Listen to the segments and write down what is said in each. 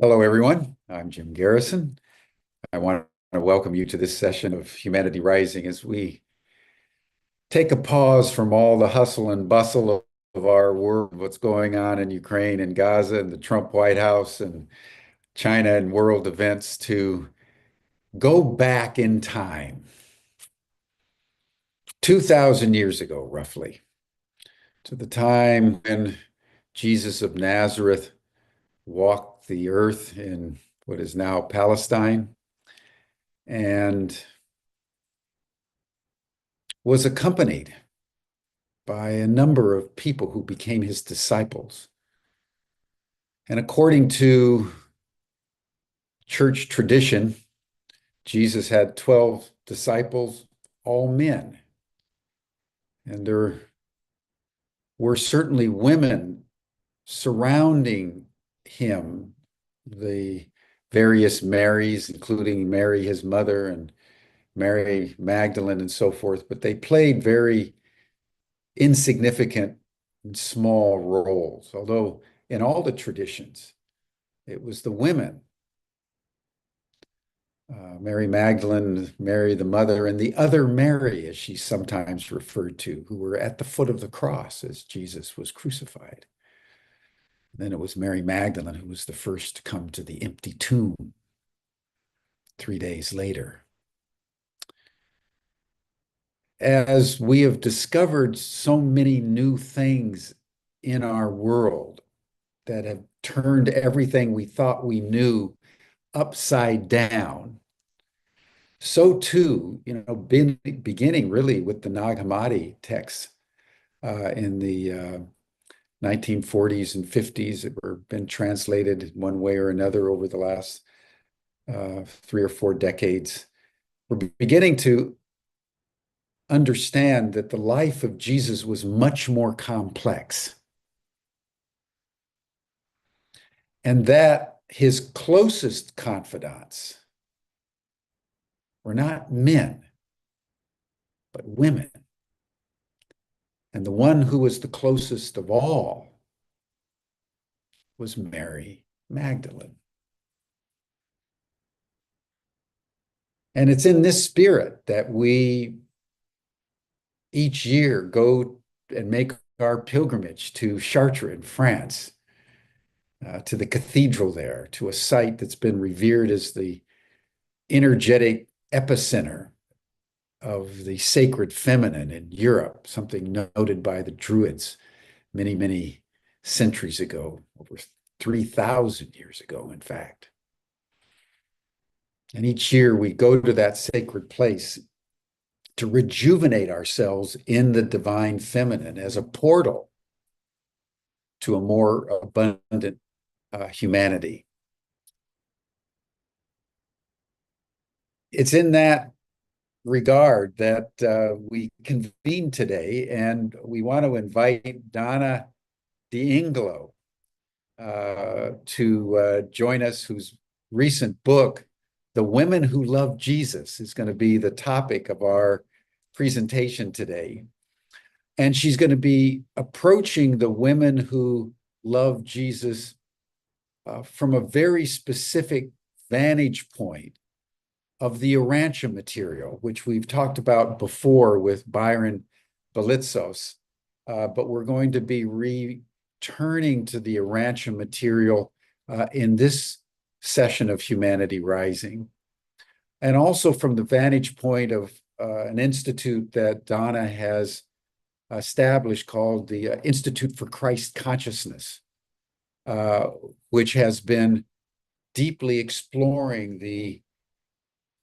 Hello, everyone. I'm Jim Garrison. I want to welcome you to this session of Humanity Rising as we take a pause from all the hustle and bustle of our world, what's going on in Ukraine and Gaza and the Trump White House and China and world events to go back in time, 2,000 years ago, roughly, to the time when Jesus of Nazareth walked the earth in what is now Palestine and was accompanied by a number of people who became his disciples. And according to church tradition, Jesus had 12 disciples, all men. And there were certainly women surrounding him, the various Marys, including Mary, his mother, and Mary Magdalene, and so forth, but they played very insignificant and small roles, although in all the traditions, it was the women, Mary Magdalene, Mary the mother, and the other Mary, as she's sometimes referred to, who were at the foot of the cross as Jesus was crucified. Then it was Mary Magdalene who was the first to come to the empty tomb 3 days later. As we have discovered so many new things in our world that have turned everything we thought we knew upside down, so too, beginning really with the Nag Hammadi texts in the 1940s and 50s that were been translated one way or another over the last 3 or 4 decades, we're beginning to understand that the life of Jesus was much more complex and that his closest confidants were not men, but women. And the one who was the closest of all was Mary Magdalene. And it's in this spirit that we each year go and make our pilgrimage to Chartres in France, to the cathedral there, to a site that's been revered as the energetic epicenter of the sacred feminine in Europe, something noted by the Druids many, many centuries ago, over 3,000 years ago, in fact. And each year we go to that sacred place to rejuvenate ourselves in the divine feminine as a portal to a more abundant humanity. It's in that regard that we convene today, and we want to invite Donna D'Ingillo to join us, whose recent book, The Women Who Love Jesus, is going to be the topic of our presentation today. And she's going to be approaching the women who love Jesus from a very specific vantage point of the Urantia material, which we've talked about before with Byron Belitzos. But we're going to be returning to the Urantia material in this session of Humanity Rising. And also from the vantage point of an institute that Donna has established called the Institute for Christ Consciousness, which has been deeply exploring the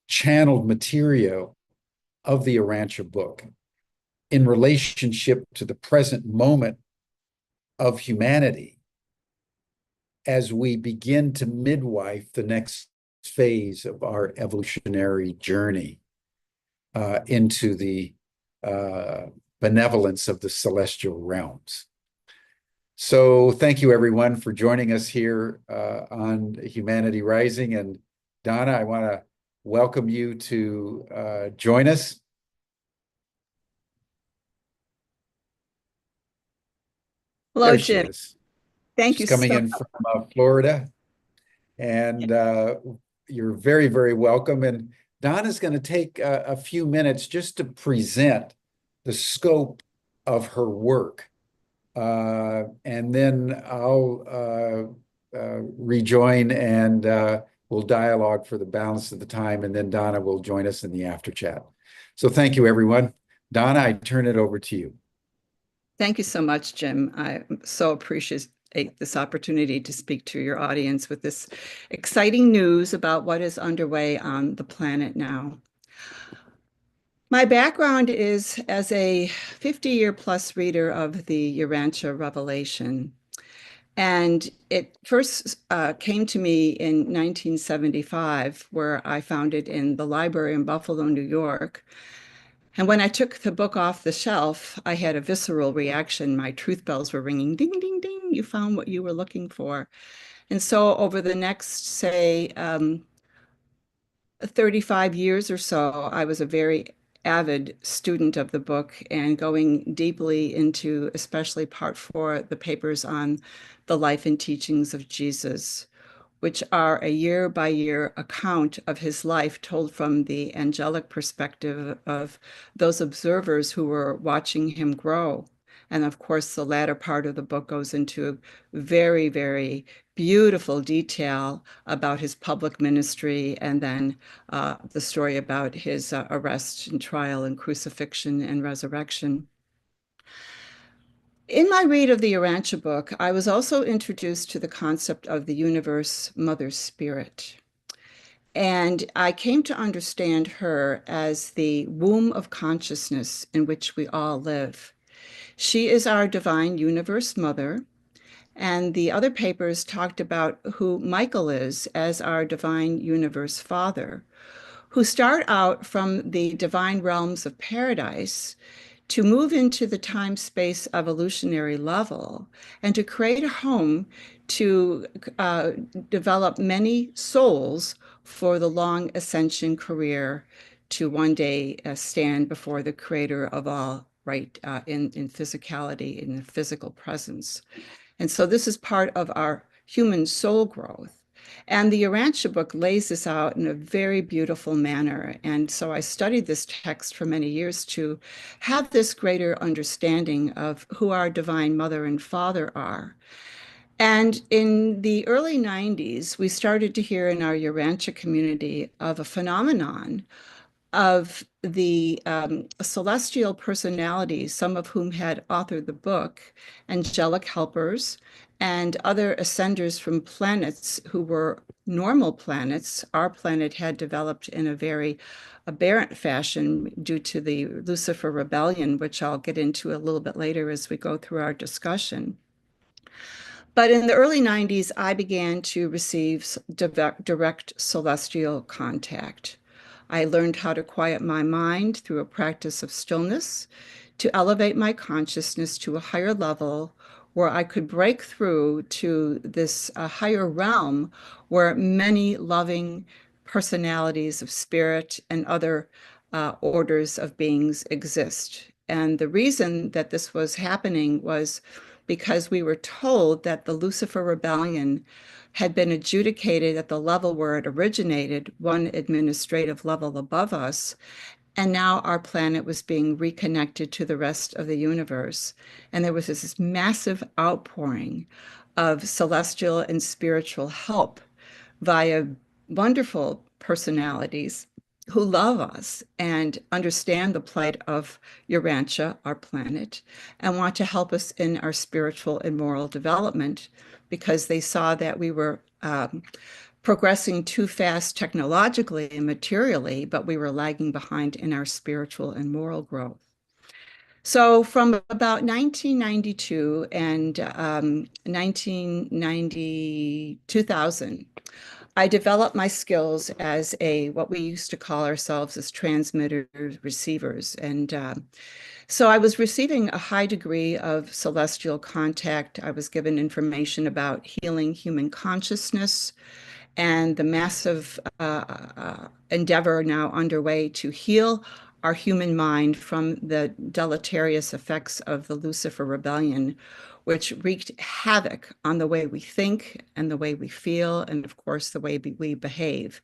channeled material of the Urantia book in relationship to the present moment of humanity as we begin to midwife the next phase of our evolutionary journey into the benevolence of the celestial realms. So thank you, everyone, for joining us here on Humanity Rising. And Donna, I want to welcome you to join us. Hello, There she Jim. is. Thank She's you coming so in much. from Florida. And you're very, very welcome. And Donna's going to take a few minutes just to present the scope of her work. And then I'll rejoin and we'll dialogue for the balance of the time. And then Donna will join us in the after chat. So thank you, everyone. Donna, I turn it over to you. Thank you so much, Jim. I so appreciate this opportunity to speak to your audience with this exciting news about what is underway on the planet now. My background is as a 50-year plus reader of the Urantia Revelation. And it first came to me in 1975, where I found it in the library in Buffalo, New York. And when I took the book off the shelf, I had a visceral reaction. My truth bells were ringing, ding, ding, ding, you found what you were looking for. And so over the next, say, 35 years or so, I was a very avid student of the book and going deeply into, especially part 4, the papers on the life and teachings of Jesus, which are a year-by-year account of his life told from the angelic perspective of those observers who were watching him grow. And of course, the latter part of the book goes into very, very beautiful detail about his public ministry and then the story about his arrest and trial and crucifixion and resurrection. In my read of the Urantia book, I was also introduced to the concept of the universe mother spirit. And I came to understand her as the womb of consciousness in which we all live. She is our divine universe mother. And the other papers talked about who Michael is as our divine universe father, who start out from the divine realms of paradise to move into the time-space evolutionary level and to create a home to develop many souls for the long ascension career to one day stand before the creator of all, right, in physicality, in the physical presence. And so this is part of our human soul growth. And the Urantia book lays this out in a very beautiful manner. And so I studied this text for many years to have this greater understanding of who our divine mother and father are. And in the early 90s, we started to hear in our Urantia community of a phenomenon of the celestial personalities, some of whom had authored the book, angelic helpers, and other ascenders from planets who were normal planets. Our planet had developed in a very aberrant fashion due to the Lucifer rebellion, which I'll get into a little bit later as we go through our discussion. But in the early 90s, I began to receive direct celestial contact. I learned how to quiet my mind through a practice of stillness, to elevate my consciousness to a higher level where I could break through to this higher realm where many loving personalities of spirit and other orders of beings exist. And the reason that this was happening was because we were told that the Lucifer rebellion had been adjudicated at the level where it originated, one administrative level above us, and now our planet was being reconnected to the rest of the universe. And there was this massive outpouring of celestial and spiritual help via wonderful personalities who love us and understand the plight of Urantia, our planet, and want to help us in our spiritual and moral development because they saw that we were progressing too fast technologically and materially, but we were lagging behind in our spiritual and moral growth. So from about 1992 and 2000, I developed my skills as what we used to call ourselves as transmitters, receivers. And so I was receiving a high degree of celestial contact. I was given information about healing human consciousness and the massive endeavor now underway to heal our human mind from the deleterious effects of the Lucifer rebellion, which wreaked havoc on the way we think and the way we feel, and of course, the way we behave,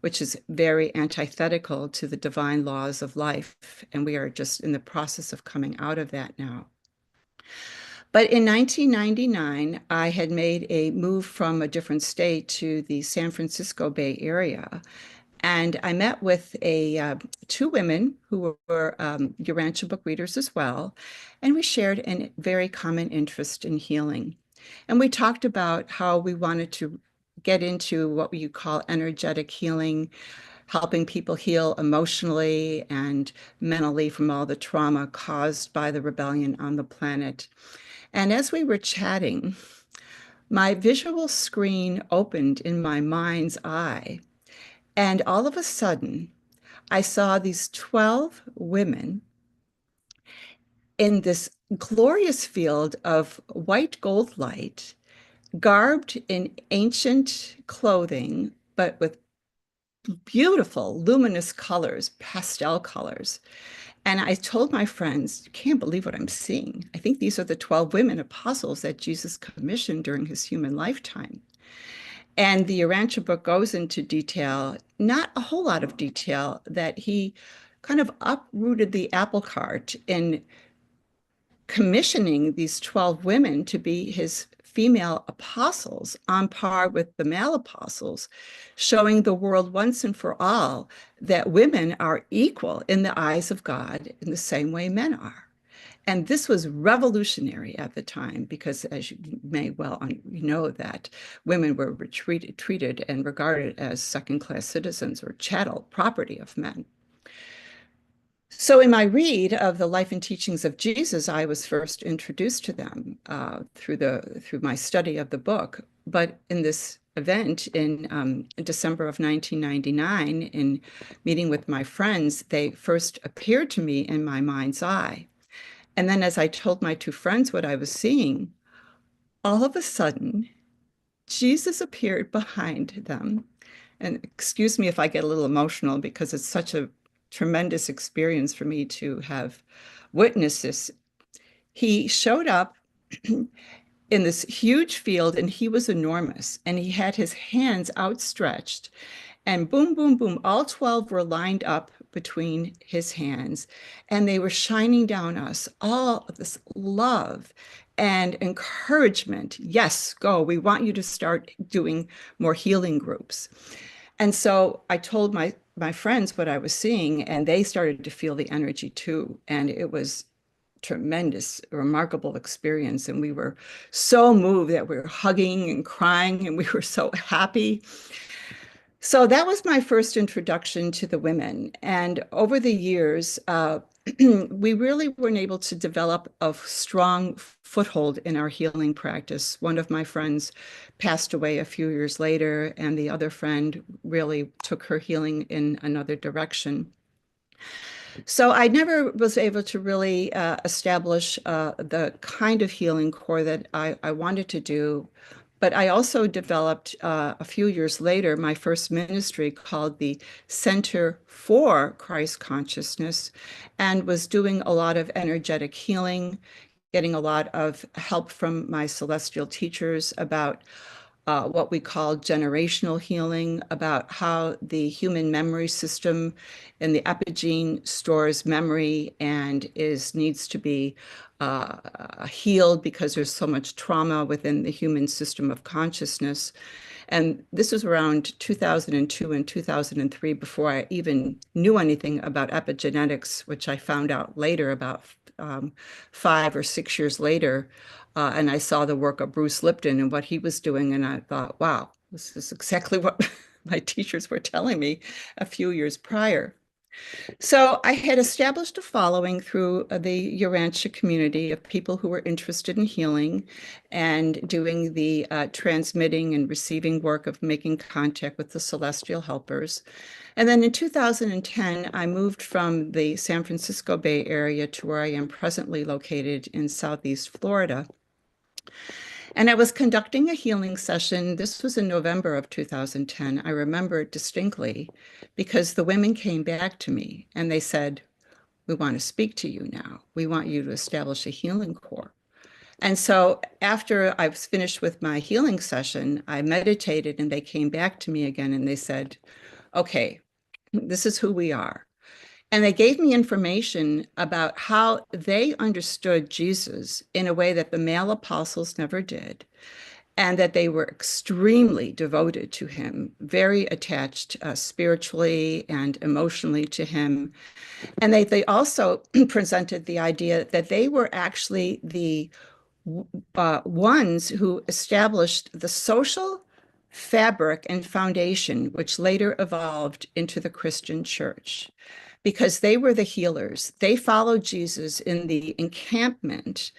which is very antithetical to the divine laws of life. And we are just in the process of coming out of that now. But in 1999, I had made a move from a different state to the San Francisco Bay Area. And I met with two women who were Urantia Book readers as well. And we shared a very common interest in healing. And we talked about how we wanted to get into what you call energetic healing, helping people heal emotionally and mentally from all the trauma caused by the rebellion on the planet. And as we were chatting, my visual screen opened in my mind's eye. And all of a sudden, I saw these 12 women in this glorious field of white gold light, garbed in ancient clothing, but with beautiful, luminous colors, pastel colors. And I told my friends, I can't believe what I'm seeing. I think these are the 12 women apostles that Jesus commissioned during his human lifetime. And the Urantia book goes into detail, not a whole lot of detail, that he kind of uprooted the apple cart in commissioning these 12 women to be his female apostles on par with the male apostles, showing the world once and for all that women are equal in the eyes of God in the same way men are. And this was revolutionary at the time because, as you may well know, that women were treated and regarded as second-class citizens or chattel property of men. So in my read of the life and teachings of Jesus, I was first introduced to them through my study of the book. But in this event in December of 1999, in meeting with my friends, they first appeared to me in my mind's eye. And then as I told my two friends what I was seeing, all of a sudden, Jesus appeared behind them. And excuse me if I get a little emotional because it's such a tremendous experience for me to have witnessed this. He showed up in this huge field and he was enormous and he had his hands outstretched and boom, boom, boom, all 12 were lined up between his hands and they were shining down us all of this love and encouragement. Yes, go. We want you to start doing more healing groups. And so I told my friends what I was seeing, and they started to feel the energy too. And it was tremendous, remarkable experience. And we were so moved that we were hugging and crying, and we were so happy. So that was my first introduction to the women. And over the years, we really weren't able to develop a strong foothold in our healing practice. One of my friends passed away a few years later, and the other friend really took her healing in another direction. So I never was able to really establish the kind of healing core that I wanted to do. But I also developed a few years later my first ministry called the Center for Christ Consciousness and was doing a lot of energetic healing, getting a lot of help from my celestial teachers about what we call generational healing, about how the human memory system in the epigene stores memory and needs to be healed because there's so much trauma within the human system of consciousness. And this was around 2002 and 2003 before I even knew anything about epigenetics, which I found out later about 5 or 6 years later. And I saw the work of Bruce Lipton and what he was doing. And I thought, wow, this is exactly what my teachers were telling me a few years prior. So I had established a following through the Urantia community of people who were interested in healing and doing the transmitting and receiving work of making contact with the celestial helpers. And then in 2010, I moved from the San Francisco Bay Area to where I am presently located in Southeast Florida. And I was conducting a healing session. This was in November of 2010. I remember it distinctly because the women came back to me and they said, we want to speak to you now. We want you to establish a healing core. And so after I was finished with my healing session, I meditated and they came back to me again and they said, okay, this is who we are. And they gave me information about how they understood Jesus in a way that the male apostles never did, and that they were extremely devoted to him, very attached spiritually and emotionally to him. And they also presented the idea that they were actually the ones who established the social fabric and foundation, which later evolved into the Christian church, because they were the healers. They followed Jesus in the encampment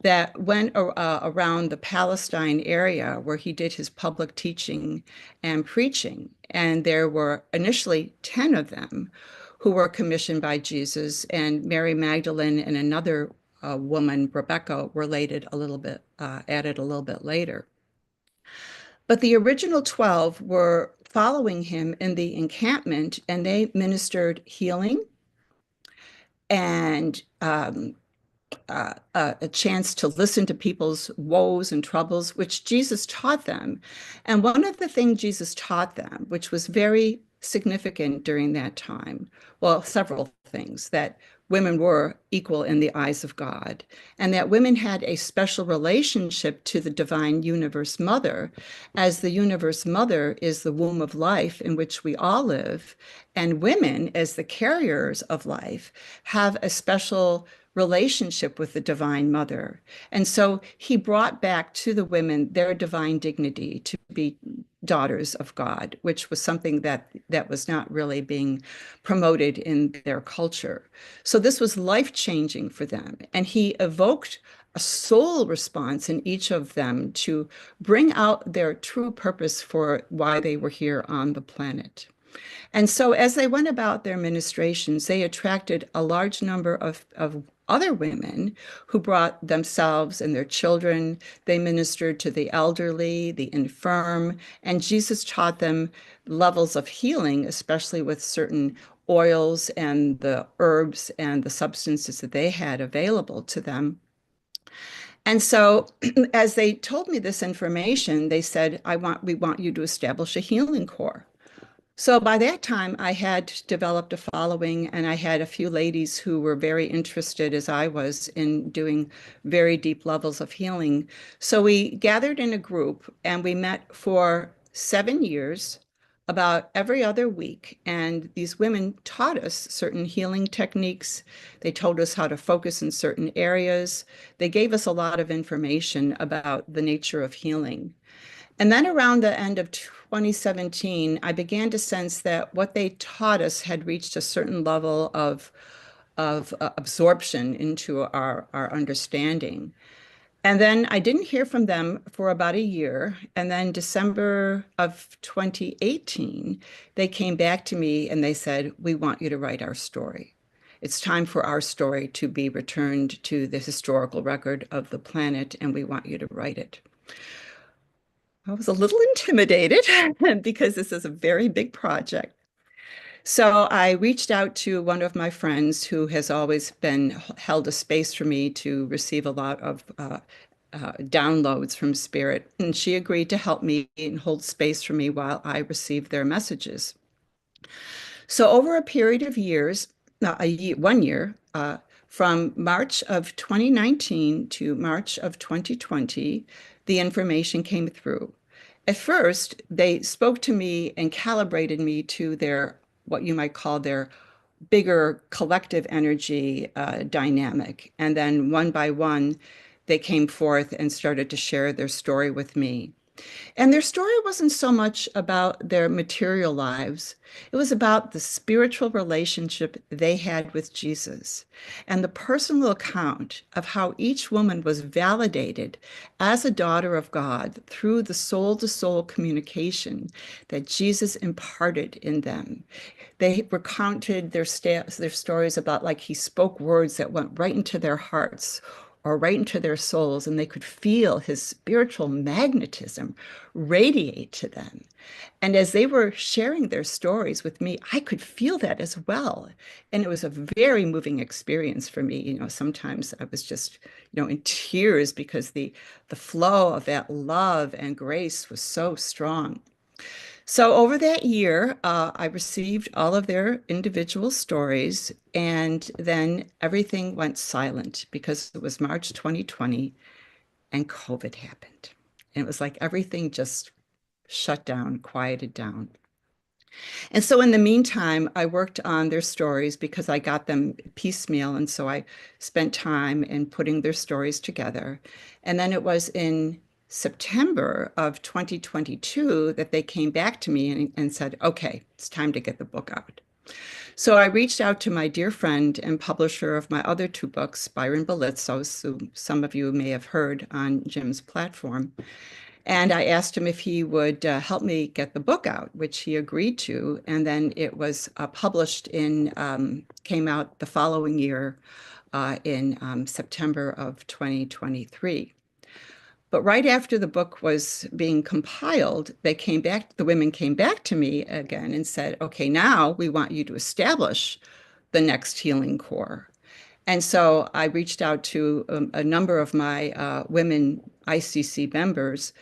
that went around the Palestine area where he did his public teaching and preaching. And there were initially 10 of them who were commissioned by Jesus, and Mary Magdalene and another woman, Rebecca, were added a little bit later. But the original 12 were following him in the encampment, and they ministered healing and a chance to listen to people's woes and troubles, which Jesus taught them. And one of the things Jesus taught them, which was very significant during that time, well, several things, that women were equal in the eyes of God, and that women had a special relationship to the divine universe mother, as the universe mother is the womb of life in which we all live, and women, as the carriers of life, have a special relationship with the divine mother. And so he brought back to the women their divine dignity to be daughters of God, which was something that was not really being promoted in their culture. So this was life-changing for them. And he evoked a soul response in each of them to bring out their true purpose for why they were here on the planet. And so as they went about their ministrations, they attracted a large number of other women who brought themselves and their children. They ministered to the elderly, the infirm, and Jesus taught them levels of healing, especially with certain oils and the herbs and the substances that they had available to them. And so as they told me this information, they said, we want you to establish a healing corps. So by that time, I had developed a following, and I had a few ladies who were very interested, as I was, in doing very deep levels of healing. So we gathered in a group and we met for 7 years, about every other week. And these women taught us certain healing techniques. They told us how to focus in certain areas. They gave us a lot of information about the nature of healing. And then around the end of 2017, I began to sense that what they taught us had reached a certain level of absorption into our understanding. And then I didn't hear from them for about a year. And then December of 2018, they came back to me and they said, we want you to write our story. It's time for our story to be returned to the historical record of the planet, and we want you to write it. I was a little intimidated because this is a very big project. So I reached out to one of my friends who has always been held a space for me to receive a lot of downloads from spirit, and she agreed to help me and hold space for me while I received their messages. So over a period of years, 1 year, from March of 2019 to March of 2020, the information came through. At first, they spoke to me and calibrated me to their, what you might call their bigger collective energy dynamic. And then one by one, they came forth and started to share their story with me. And their story wasn't so much about their material lives. It was about the spiritual relationship they had with Jesus and the personal account of how each woman was validated as a daughter of God through the soul-to-soul communication that Jesus imparted in them. They recounted their stories about, like, he spoke words that went right into their hearts, or right into their souls, and they could feel his spiritual magnetism radiate to them. And as they were sharing their stories with me, I could feel that as well. And it was a very moving experience for me. Sometimes I was just, in tears because the flow of that love and grace was so strong. So over that year, I received all of their individual stories, and then everything went silent because it was March 2020 and COVID happened. And it was like everything just shut down, quieted down. And so in the meantime, I worked on their stories because I got them piecemeal. And so I spent time in putting their stories together. And then it was in September of 2022 that they came back to me and said, okay, it's time to get the book out. So I reached out to my dear friend and publisher of my other two books, Byron Belitzos, who some of you may have heard on Jim's platform. And I asked him if he would help me get the book out, which he agreed to. And then it was published came out the following year in September of 2023. But right after the book was being compiled, the women came back to me again and said, okay, now we want you to establish the next healing core. And so I reached out to a number of my women ICC members,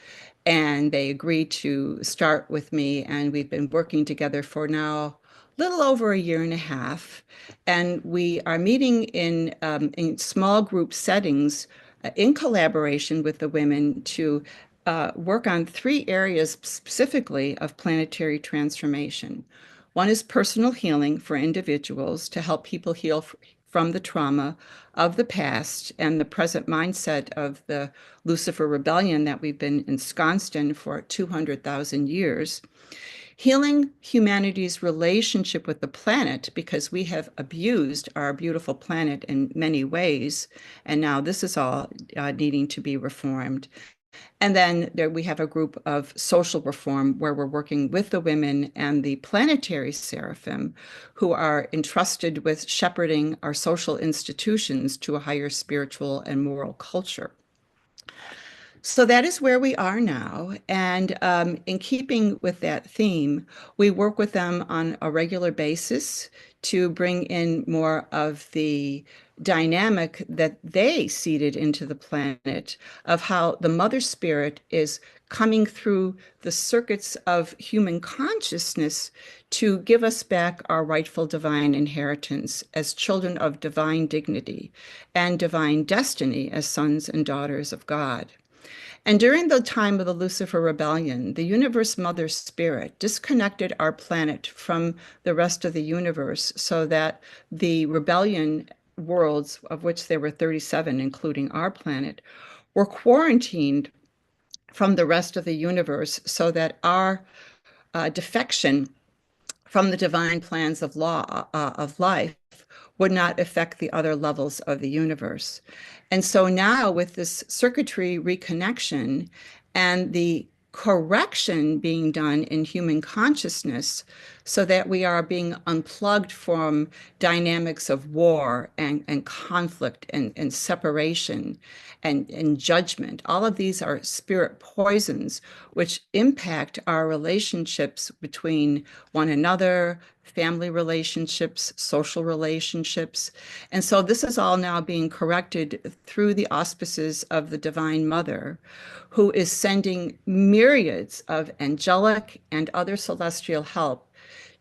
and they agreed to start with me. And we've been working together for now a little over a year and a half. And we are meeting in small group settings in collaboration with the women to work on three areas specifically of planetary transformation. One is personal healing for individuals to help people heal from the trauma of the past and the present mindset of the Lucifer rebellion that we've been ensconced in for 200,000 years. Healing humanity's relationship with the planet because we have abused our beautiful planet in many ways. And now this is all needing to be reformed. And then we have a group of social reform where we're working with the women and the planetary seraphim who are entrusted with shepherding our social institutions to a higher spiritual and moral culture. So that is where we are now. And in keeping with that theme, we work with them on a regular basis to bring in more of the dynamic that they seeded into the planet of how the mother spirit is coming through the circuits of human consciousness to give us back our rightful divine inheritance as children of divine dignity and divine destiny as sons and daughters of God. And during the time of the Lucifer rebellion, the universe mother spirit disconnected our planet from the rest of the universe so that the rebellion worlds, of which there were 37, including our planet, were quarantined from the rest of the universe so that our defection from the divine plans of law of life would not affect the other levels of the universe. And so now with this circuitry reconnection and the correction being done in human consciousness so that we are being unplugged from dynamics of war and conflict and separation and judgment. All of these are spirit poisons which impact our relationships between one another, family relationships, social relationships. And so this is all now being corrected through the auspices of the Divine Mother, who is sending myriads of angelic and other celestial help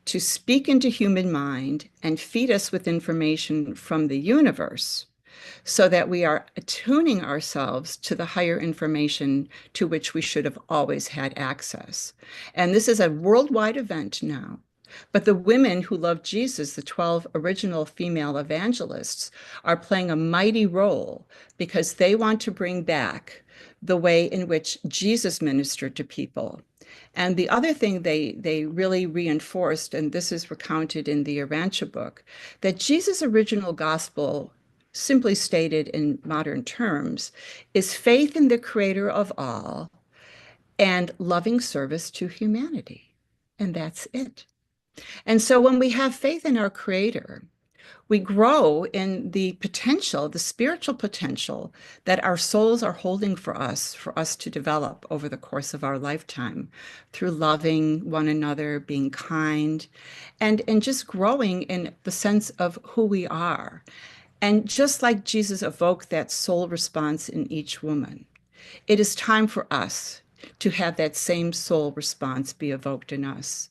to speak into human mind and feed us with information from the universe so that we are attuning ourselves to the higher information to which we should have always had access. And this is a worldwide event now. But the women who love Jesus, the 12 original female evangelists, are playing a mighty role because they want to bring back the way in which Jesus ministered to people. And the other thing they really reinforced, and this is recounted in the Urantia book, that Jesus' original gospel, simply stated in modern terms, is faith in the creator of all and loving service to humanity. And that's it. And so when we have faith in our creator, We grow in the potential, the spiritual potential that our souls are holding for us to develop over the course of our lifetime through loving one another, being kind, and just growing in the sense of who we are. And just like Jesus evoked that soul response in each woman, it is time for us to have that same soul response be evoked in us.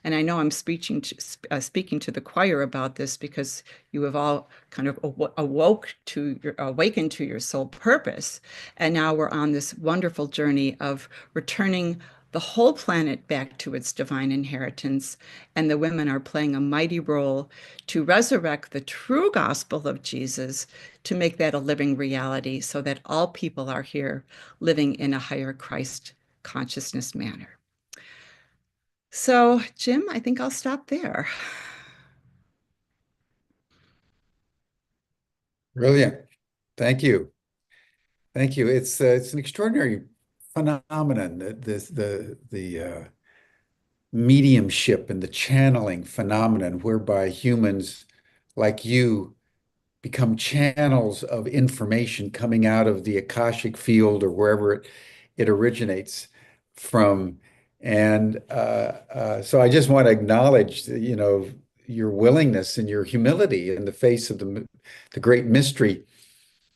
And I know I'm speaking to the choir about this because you have all kind of awakened to your soul purpose. And now we're on this wonderful journey of returning the whole planet back to its divine inheritance. And the women are playing a mighty role to resurrect the true gospel of Jesus, to make that a living reality so that all people are here living in a higher Christ consciousness manner. So, Jim, I think I'll stop there. Brilliant. Thank you. Thank you. It's an extraordinary phenomenon, the mediumship and the channeling phenomenon, whereby humans like you become channels of information coming out of the Akashic field or wherever it originates from. And so I just want to acknowledge, your willingness and your humility in the face of the great mystery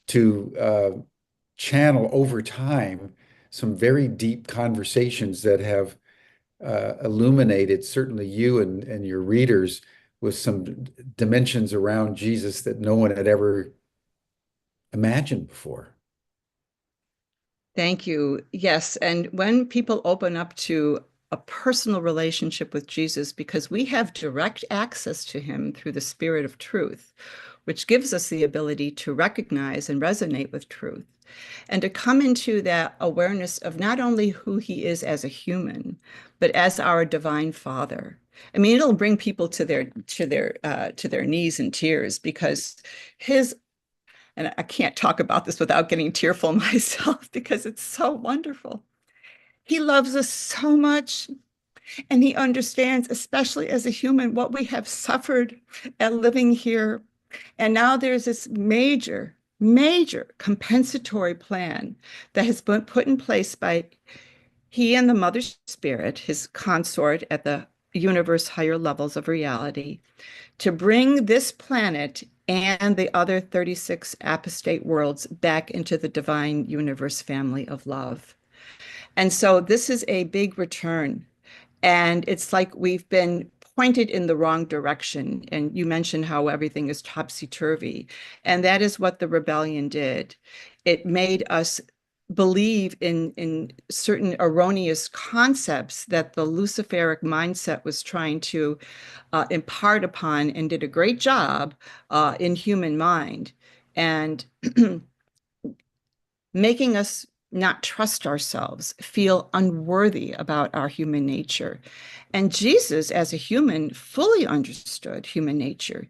to channel over time some very deep conversations that have illuminated certainly you and your readers with some dimensions around Jesus that no one had ever imagined before. Thank you. Yes. And when people open up to a personal relationship with Jesus, because we have direct access to him through the Spirit of truth, which gives us the ability to recognize and resonate with truth, and to come into that awareness of not only who he is as a human, but as our divine Father. I mean, it'll bring people to their knees in tears because his, and I can't talk about this without getting tearful myself because it's so wonderful. He loves us so much, and he understands, especially as a human, what we have suffered at living here. And now there's this major compensatory plan that has been put in place by he and the Mother Spirit, his consort at the universe higher levels of reality, to bring this planet and the other 36 apostate worlds back into the divine universe family of love. And so this is a big return. And it's like we've been pointed in the wrong direction. And you mentioned how everything is topsy-turvy. And that is what the rebellion did. It made us believe in certain erroneous concepts that the Luciferic mindset was trying to impart upon, and did a great job in human mind. And making us not trust ourselves, feel unworthy about our human nature. And Jesus, as a human, fully understood human nature.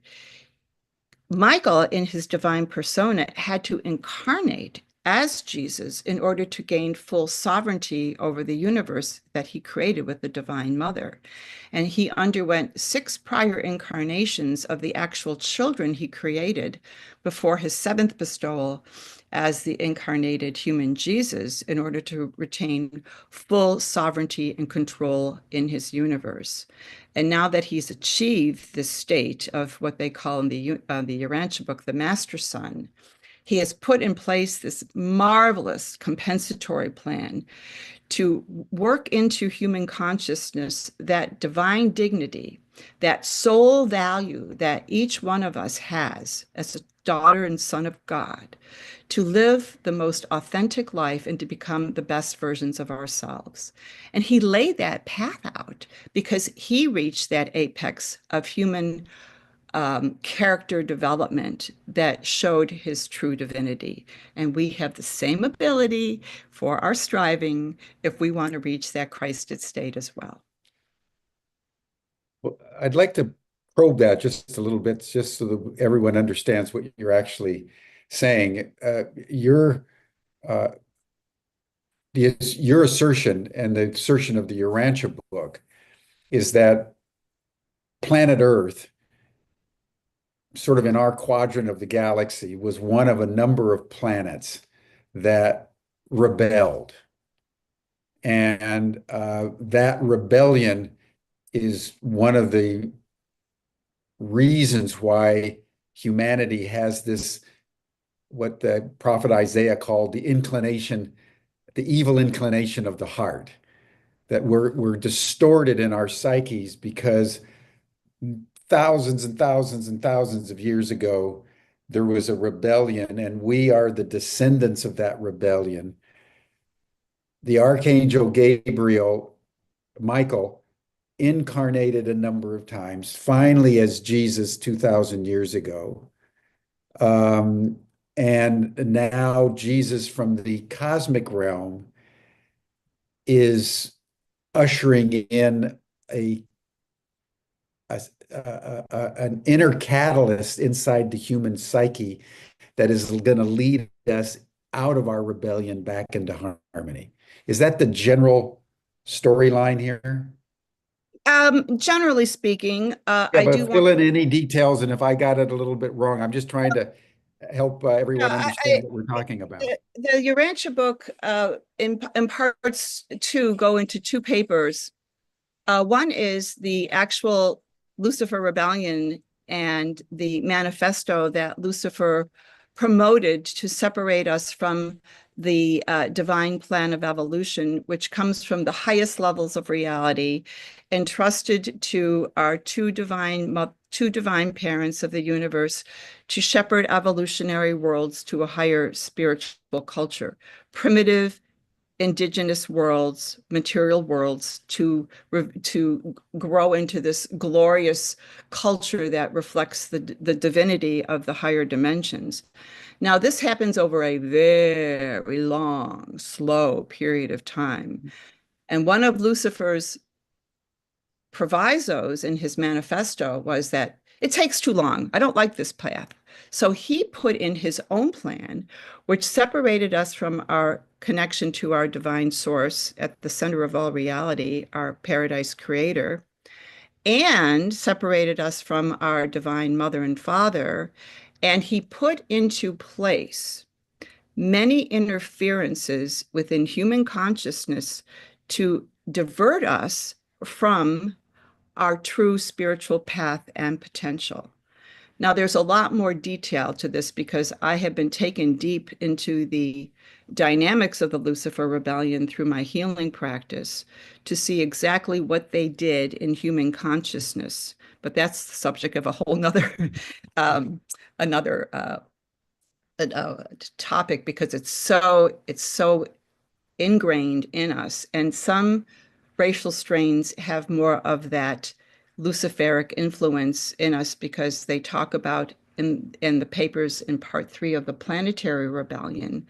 Michael, in his divine persona, had to incarnate as Jesus in order to gain full sovereignty over the universe that he created with the Divine Mother. And he underwent 6 prior incarnations of the actual children he created before his 7th bestowal as the incarnated human Jesus in order to retain full sovereignty and control in his universe. And now that he's achieved this state of what they call in the Urantia book, the Master Son, he has put in place this marvelous compensatory plan to work into human consciousness that divine dignity, that soul value that each one of us has as a daughter and son of God, to live the most authentic life and to become the best versions of ourselves. And he laid that path out because he reached that apex of human character development that showed his true divinity. And we have the same ability for our striving if we want to reach that Christed state as well. Well, I'd like to probe that just a little bit, just so that everyone understands what you're actually saying. Uh, your assertion and the assertion of the Urantia book is that planet Earth sort of in our quadrant of the galaxy, was one of a number of planets that rebelled. And that rebellion is one of the reasons why humanity has this, what the prophet Isaiah called the inclination, the evil inclination of the heart, that we're distorted in our psyches because thousands and thousands and thousands of years ago, there was a rebellion, and we are the descendants of that rebellion. The Archangel Gabriel, Michael, incarnated a number of times, finally as Jesus 2,000 years ago. Um, and now Jesus from the cosmic realm is ushering in a, an inner catalyst inside the human psyche that is going to lead us out of our rebellion back into harmony. Is that the general storyline here? Generally speaking, Yeah, I but do want. fill in any details, and if I got it a little bit wrong, I'm just trying to help everyone Yeah, understand what we're talking about. the Urantia book in parts two go into two papers. One is the actual Lucifer rebellion and the manifesto that Lucifer promoted to separate us from the divine plan of evolution, which comes from the highest levels of reality, entrusted to our two divine parents of the universe to shepherd evolutionary worlds to a higher spiritual culture. Primitive indigenous worlds, material worlds, to grow into this glorious culture that reflects the divinity of the higher dimensions. Now, this happens over a very long, slow period of time. And one of Lucifer's provisos in his manifesto was that it takes too long. I don't like this path. So he put in his own plan, which separated us from our connection to our divine source at the center of all reality, our paradise creator, and separated us from our divine mother and father. And he put into place many interferences within human consciousness to divert us from our true spiritual path and potential. Now, there's a lot more detail to this because I have been taken deep into the dynamics of the Lucifer rebellion through my healing practice to see exactly what they did in human consciousness. But that's the subject of a whole nother um, another topic because it's so ingrained in us. And some racial strains have more of that Luciferic influence in us because they talk about in the papers in part three of the planetary rebellion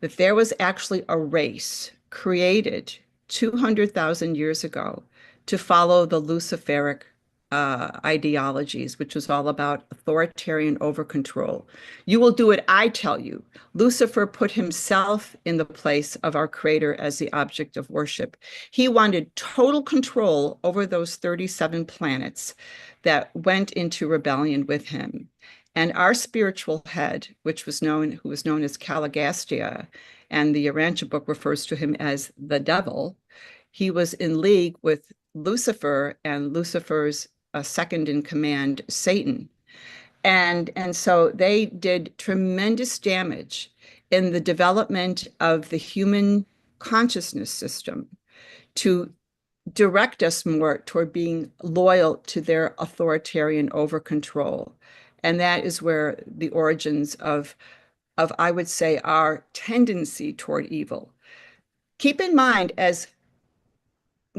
that there was actually a race created 200,000 years ago to follow the Luciferic ideologies, which was all about authoritarian over control. You will do what I tell you. Lucifer put himself in the place of our creator as the object of worship. He wanted total control over those 37 planets that went into rebellion with him. And our spiritual head, who was known as Caligastia, and the Urantia book refers to him as the devil, he was in league with Lucifer and Lucifer's second in command, Satan. And so they did tremendous damage in the development of the human consciousness system to direct us more toward being loyal to their authoritarian over control. And that is where the origins of I would say our tendency toward evil. Keep in mind, as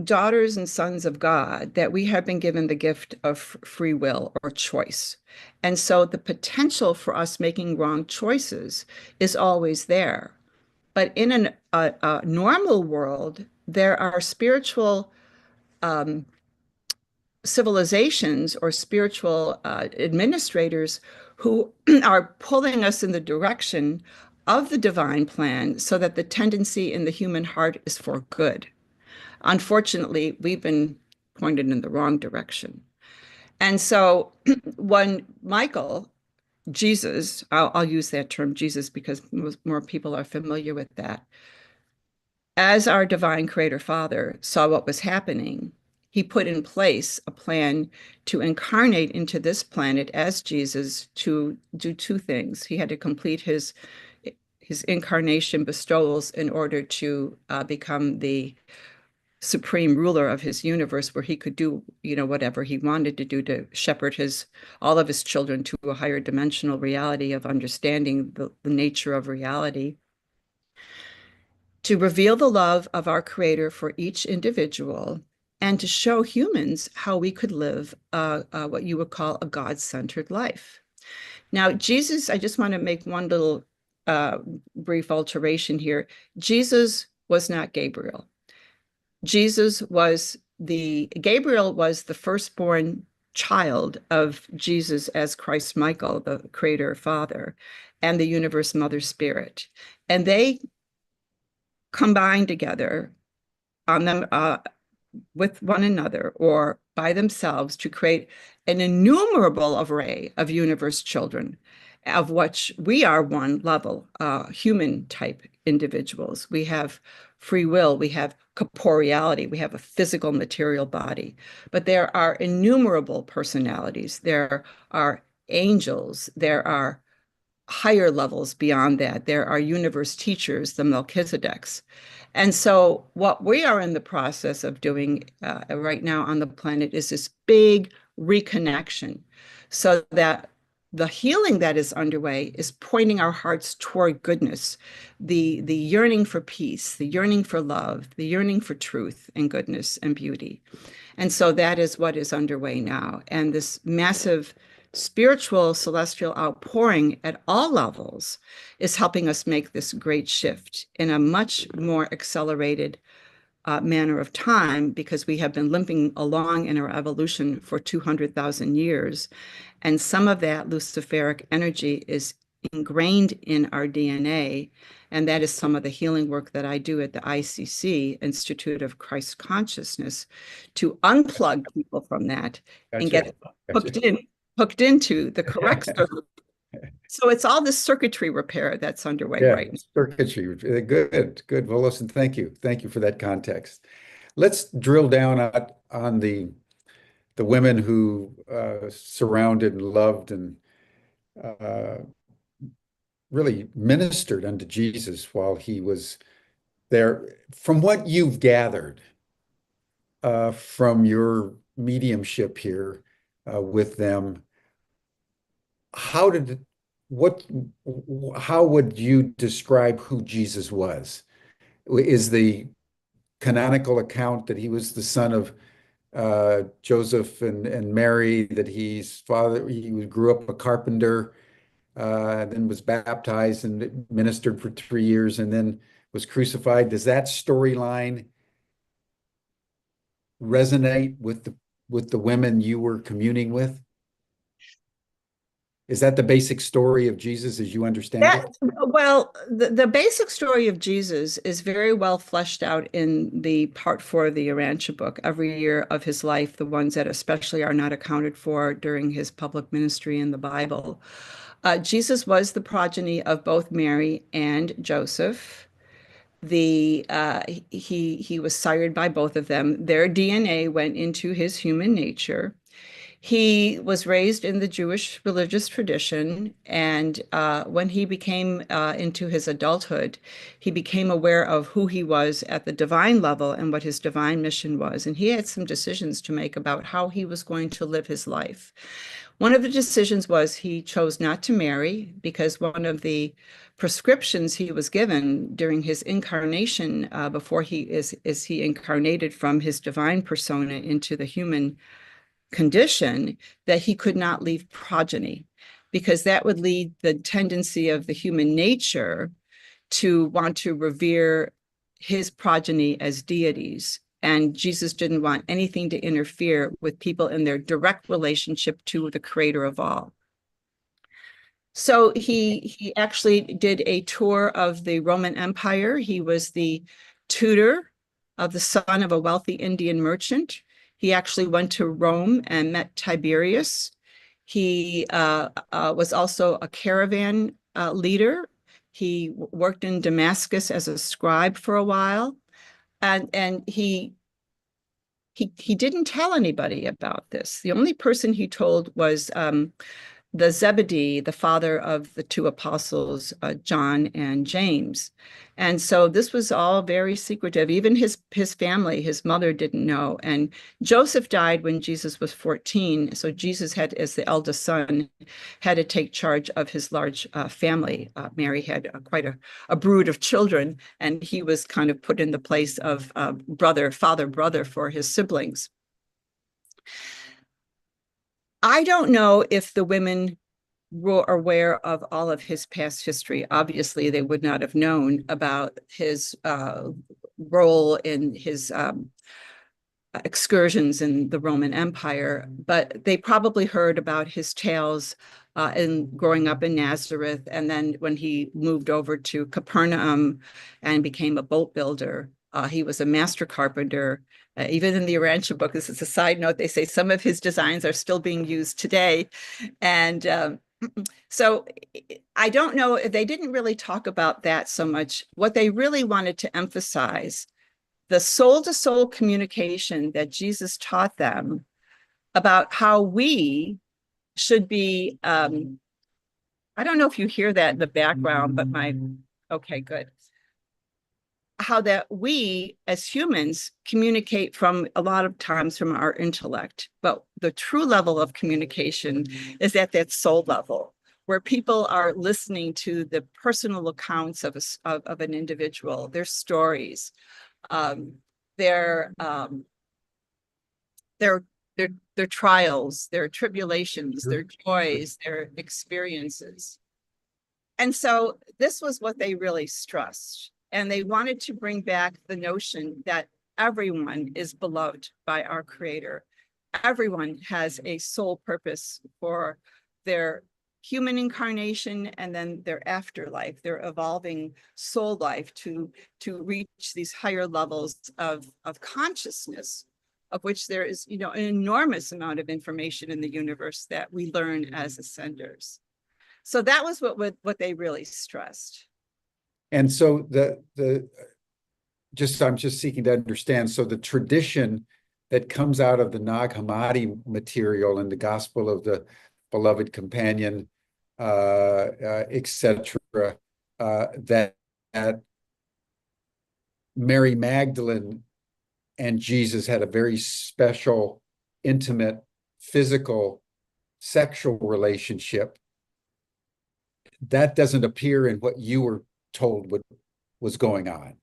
daughters and sons of God, that we have been given the gift of free will or choice. And so the potential for us making wrong choices is always there. But in a normal world, there are spiritual civilizations or spiritual administrators who are pulling us in the direction of the divine plan so that the tendency in the human heart is for good. Unfortunately, we've been pointed in the wrong direction. And so when Michael, Jesus, I'll use that term Jesus because more people are familiar with that, as our divine creator father saw what was happening, he put in place a plan to incarnate into this planet as Jesus to do two things. He had to complete his incarnation bestowals in order to become the supreme ruler of his universe, where he could do, whatever he wanted to do to shepherd all of his children to a higher dimensional reality of understanding the nature of reality, to reveal the love of our creator for each individual, and to show humans how we could live what you would call a God-centered life. Now, Jesus, I just want to make one little uh, brief alteration here. Jesus was not Gabriel. Gabriel was the firstborn child of Jesus as Christ Michael, the creator father, and the universe mother spirit. And they combined together on them with one another or by themselves to create an innumerable array of universe children, of which we are one level, human type individuals. We have free will, we have corporeality, we have a physical material body, but there are innumerable personalities. There are angels, there are higher levels beyond that. There are universe teachers, the Melchizedeks. And so, what we are in the process of doing right now on the planet is this big reconnection so that the healing that is underway is pointing our hearts toward goodness, the yearning for peace, the yearning for love, the yearning for truth and goodness and beauty. And so that is what is underway now. And this massive spiritual celestial outpouring at all levels is helping us make this great shift in a much more accelerated manner of time, because we have been limping along in our evolution for 200,000 years. And some of that Luciferic energy is ingrained in our DNA. And that is some of the healing work that I do at the ICC, Institute of Christ Consciousness, to unplug people from that and Gotcha. get Gotcha. hooked into the correct circuit. So it's all this circuitry repair that's underway Yeah, right now. circuitry. Good, good. Well, listen, thank you. Thank you for that context. Let's drill down on the women who surrounded and loved and uh, really ministered unto Jesus while he was there. From what you've gathered from your mediumship here with them, how did what how would you describe who Jesus was? Is the canonical account that he was the son of Joseph and Mary, that he grew up a carpenter, then was baptized and ministered for 3 years, and then was crucified. Does that storyline resonate with the women you were communing with? Is that the basic story of Jesus as you understand That, it? well, the basic story of Jesus is very well fleshed out in the part four of the Urantia book. Every year of his life, the ones that especially are not accounted for during his public ministry in the Bible. Jesus was the progeny of both Mary and Joseph. He was sired by both of them. Their DNA went into his human nature. He was raised in the Jewish religious tradition, and when he became into his adulthood, he became aware of who he was at the divine level and what his divine mission was. And he had some decisions to make about how he was going to live his life. One of the decisions was he chose not to marry, because one of the prescriptions he was given during his incarnation, before he incarnated from his divine persona into the human condition, that he could not leave progeny, because that would lead the tendency of the human nature to want to revere his progeny as deities. And Jesus didn't want anything to interfere with people in their direct relationship to the creator of all. So he actually did a tour of the Roman Empire. He was the tutor of the son of a wealthy Indian merchant. He actually went to Rome and met Tiberius. He was also a caravan leader. He worked in Damascus as a scribe for a while, and he didn't tell anybody about this. The only person he told was the Zebedee, the father of the two apostles, John and James. And so this was all very secretive. Even his family, his mother didn't know. And Joseph died when Jesus was 14. So Jesus had, as the eldest son, had to take charge of his large family. Mary had quite a brood of children, and he was kind of put in the place of father-brother for his siblings. I don't know if the women were aware of all of his past history. Obviously, they would not have known about his role in his excursions in the Roman Empire, but they probably heard about his tales in growing up in Nazareth, and then when he moved over to Capernaum and became a boat builder. He was a master carpenter. Even in the Urantia book, this is a side note, they say some of his designs are still being used today. And so I don't know, they didn't really talk about that so much. What they really wanted to emphasize, the soul-to-soul communication that Jesus taught them about how we should be, I don't know if you hear that in the background, but okay, good. How that we as humans communicate from a lot of times from our intellect, but the true level of communication is at that soul level, where people are listening to the personal accounts of an individual, their stories, um, their um, their their trials, their tribulations, their joys, their experiences. And so this was what they really stressed. And they wanted to bring back the notion that everyone is beloved by our Creator. Everyone has a soul purpose for their human incarnation and then their afterlife, their evolving soul life to reach these higher levels of consciousness, of which there is, an enormous amount of information in the universe that we learn as ascenders. So that was what they really stressed. And so I'm just seeking to understand. So the tradition that comes out of the Nag Hammadi material and the Gospel of the Beloved Companion, etc., that Mary Magdalene and Jesus had a very special, intimate, physical, sexual relationship. That doesn't appear in what you were told was going on.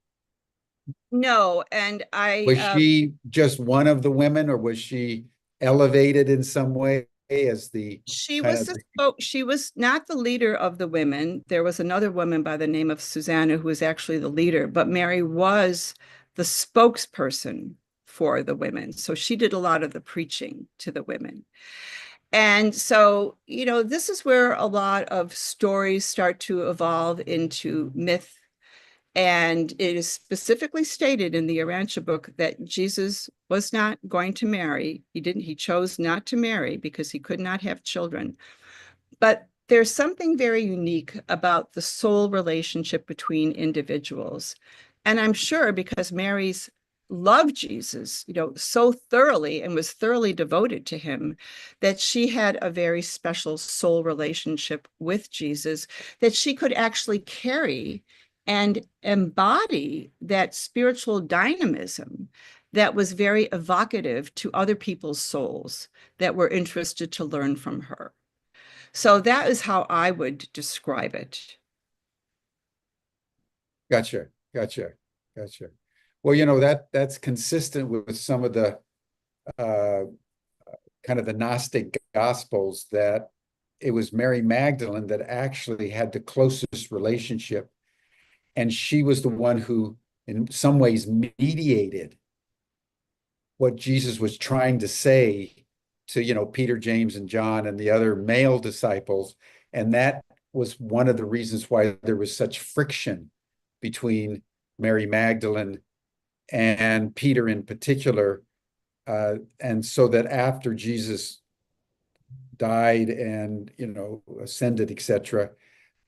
No, and Was she just one of the women, or was she elevated in some way as the she kind was of she was not the leader of the women. There was another woman by the name of Susanna who was actually the leader, but Mary was the spokesperson for the women. So she did a lot of the preaching to the women. And so, this is where a lot of stories start to evolve into myth. And it is specifically stated in the Urantia book that Jesus was not going to marry. He chose not to marry because he could not have children. But there's something very unique about the soul relationship between individuals. And I'm sure because Mary's loved Jesus, so thoroughly and was thoroughly devoted to him, that she had a very special soul relationship with Jesus that she could actually carry and embody that spiritual dynamism that was very evocative to other people's souls that were interested to learn from her. So that is how I would describe it. Gotcha. Well, that's consistent with some of the kind of the Gnostic Gospels, that it was Mary Magdalene that actually had the closest relationship, and she was the one who, in some ways, mediated what Jesus was trying to say to, Peter, James, and John and the other male disciples. And that was one of the reasons why there was such friction between Mary Magdalene and Peter in particular, And so that after Jesus died and, ascended, etc.,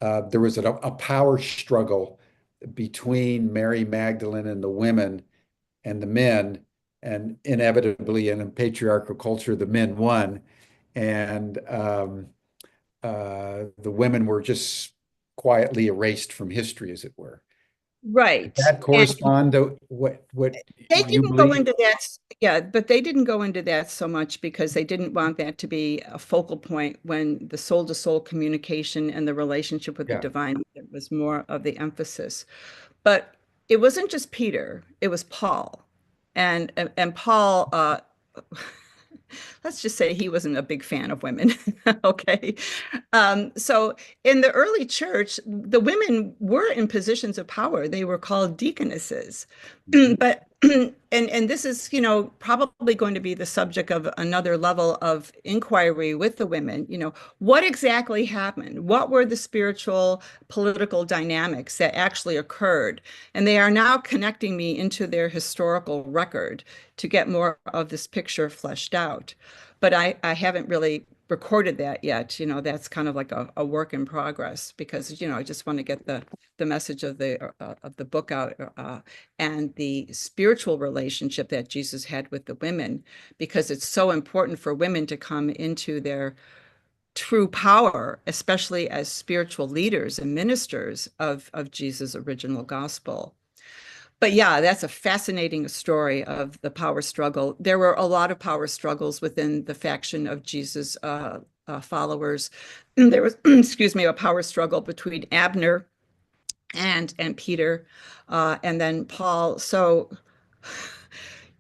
there was a power struggle between Mary Magdalene and the women and the men, and inevitably in a patriarchal culture, the men won, and the women were just quietly erased from history, as it were. Does Right. that And correspond to what they you didn't go believe? into that, yeah, but they didn't go into that so much because they didn't want that to be a focal point when the soul to soul communication and the relationship with the Yeah. divine was more of the emphasis. But it wasn't just Peter, it was Paul. And Paul, let's just say he wasn't a big fan of women. Okay. So in the early church, the women were in positions of power. They were called deaconesses. Mhm. But and this is, probably going to be the subject of another level of inquiry with the women. What exactly happened? What were the spiritual, political dynamics that actually occurred? And they are now connecting me into their historical record to get more of this picture fleshed out. But I haven't really recorded that yet. That's kind of like a work in progress because, I just want to get the message of the book out, and the spiritual relationship that Jesus had with the women, because it's so important for women to come into their true power, especially as spiritual leaders and ministers of Jesus' original gospel. But yeah, that's a fascinating story of the power struggle. There were a lot of power struggles within the faction of Jesus followers. There was, excuse me, a power struggle between Abner and Peter, and then Paul. So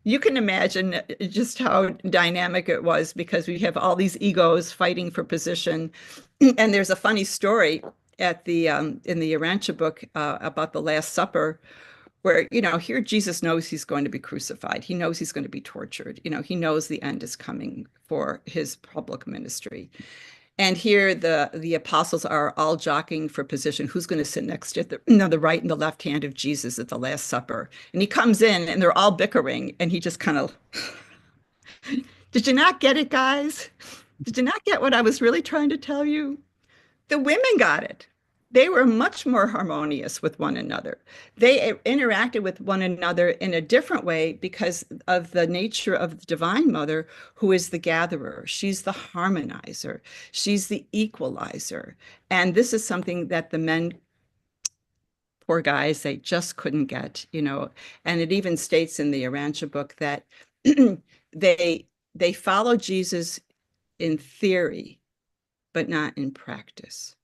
you can imagine just how dynamic it was because we have all these egos fighting for position. And there's a funny story at the in the Urantia book about the Last Supper, where here Jesus knows he's going to be crucified. He knows he's going to be tortured. He knows the end is coming for his public ministry. And here the apostles are all jockeying for position. Who's going to sit next to the right and the left hand of Jesus at the Last Supper? And he comes in and they're all bickering. And he just kind of, did you not get it, guys? Did you not get what I was really trying to tell you? The women got it. They were much more harmonious with one another. They interacted with one another in a different way because of the nature of the Divine Mother, who is the gatherer. She's the harmonizer. She's the equalizer. And this is something that the men, poor guys, they just couldn't get. And it even states in the Urantia book that they they follow Jesus in theory, but not in practice.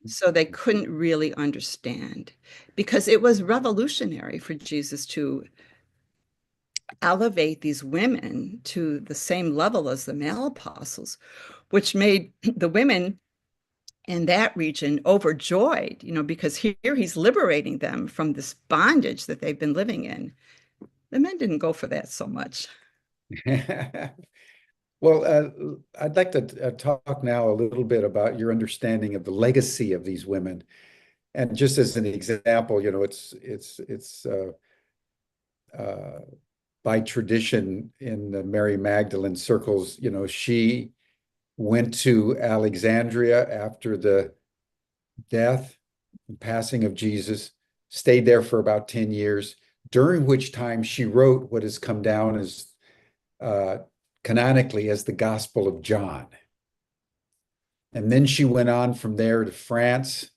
So they couldn't really understand because it was revolutionary for Jesus to elevate these women to the same level as the male apostles, which made the women in that region overjoyed, because here he's liberating them from this bondage that they've been living in. The men didn't go for that so much. Well, I'd like to talk now a little bit about your understanding of the legacy of these women. And just as an example, it's uh, by tradition in the Mary Magdalene circles, she went to Alexandria after the death and passing of Jesus, stayed there for about 10 years, during which time she wrote what has come down as uh, canonically as the Gospel of John. And then she went on from there to France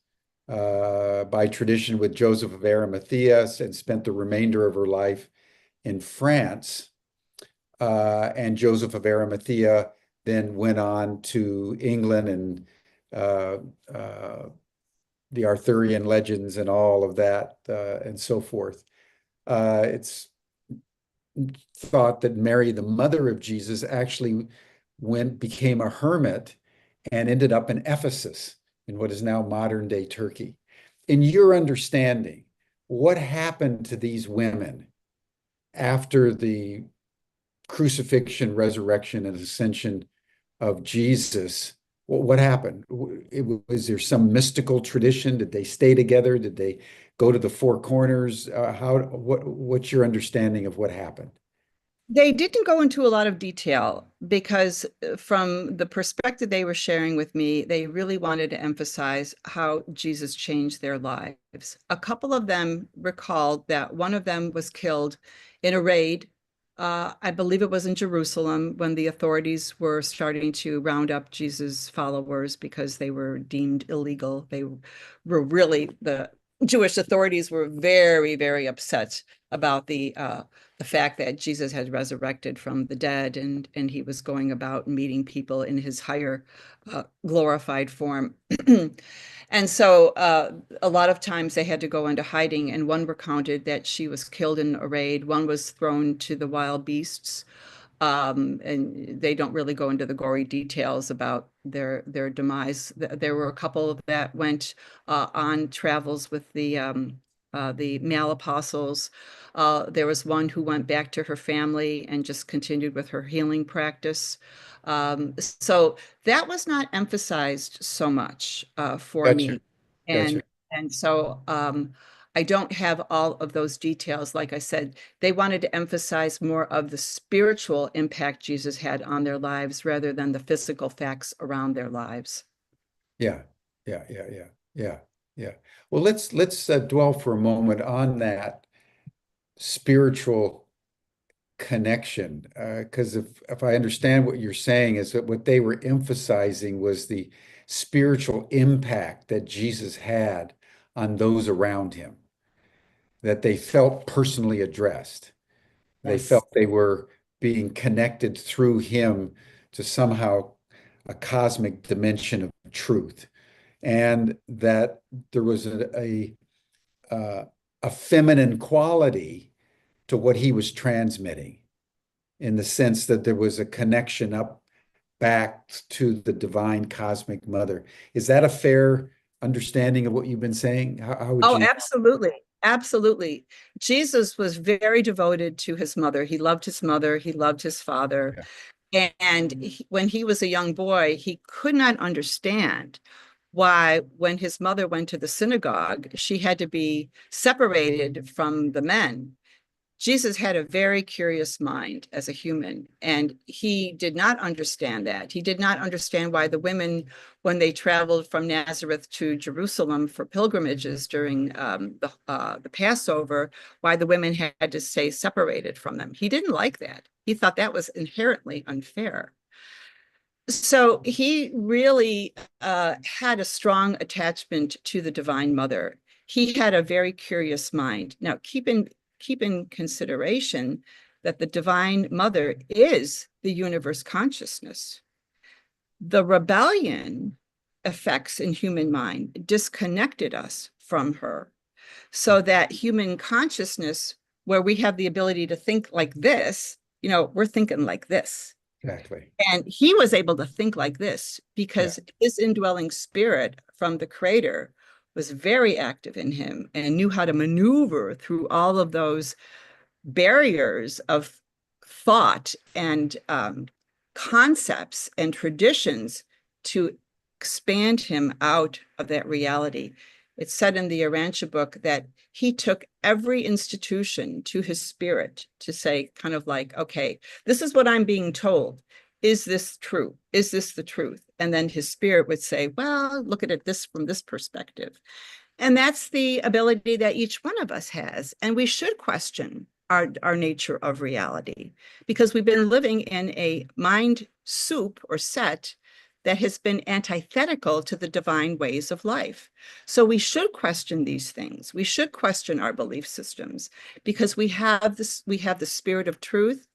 by tradition with Joseph of Arimathea and spent the remainder of her life in France. And Joseph of Arimathea then went on to England and uh, uh, the Arthurian legends and all of that and so forth. It's thought that Mary, the mother of Jesus, actually became a hermit and ended up in Ephesus in what is now modern day Turkey. In your understanding, what happened to these women after the crucifixion, resurrection, and ascension of Jesus? What happened? Was there some mystical tradition? Did they stay together? Did they go to the four corners? What's your understanding of what happened? They didn't go into a lot of detail because, from the perspective they were sharing with me, they really wanted to emphasize how Jesus changed their lives. A couple of them recalled that one of them was killed in a raid. I believe it was in Jerusalem when the authorities were starting to round up Jesus' followers because they were deemed illegal. They were really, the Jewish authorities were very, very upset about the fact that Jesus had resurrected from the dead, and he was going about meeting people in his higher glorified form. And so a lot of times they had to go into hiding, and one recounted that she was killed in a raid. One was thrown to the wild beasts. And they don't really go into the gory details about their demise. There were a couple that went on travels with the male apostles. There was one who went back to her family and just continued with her healing practice. So that was not emphasized so much for Gotcha. me. Gotcha. And so I don't have all of those details. Like I said, they wanted to emphasize more of the spiritual impact Jesus had on their lives rather than the physical facts around their lives. Yeah. Yeah. Yeah. Yeah. Yeah. Yeah. Well, let's dwell for a moment on that spiritual connection, because if I understand what you're saying is that what they were emphasizing was the spiritual impact that Jesus had on those around him, that they felt personally addressed. They Yes. felt they were being connected through him to somehow a cosmic dimension of truth, and that there was uh, a feminine quality to what he was transmitting, in the sense that there was a connection up back to the divine cosmic mother. Is that a fair understanding of what you've been saying? How would Oh, you? absolutely. Absolutely. Jesus was very devoted to his mother. He loved his mother. He loved his father. Yeah, And when he was a young boy, he could not understand why, when his mother went to the synagogue, she had to be separated from the men. Jesus had a very curious mind as a human, and he did not understand that. He did not understand why the women, when they traveled from Nazareth to Jerusalem for pilgrimages during the Passover, why the women had to stay separated from them. He didn't like that. He thought that was inherently unfair. So he really had a strong attachment to the Divine Mother. He had a very curious mind. Now, keep in consideration that the Divine Mother is the universe consciousness. The rebellion effects in human mind disconnected us from her, so that human consciousness, where we have the ability to think like this, we're thinking like this. exactly. And he was able to think like this Yeah, because his indwelling spirit from the creator was very active in him and knew how to maneuver through all of those barriers of thought and concepts and traditions to expand him out of that reality. It's said in the Urantia book that he took every institution to his spirit to say, kind of like, okay, this is what I'm being told. Is this true? Is this the truth? And then his spirit would say, well, look at it this from this perspective. And that's the ability that each one of us has. And we should question our nature of reality, because we've been living in a mind soup or set that has been antithetical to the divine ways of life. So we should question these things. We should question our belief systems, because we have the spirit of truth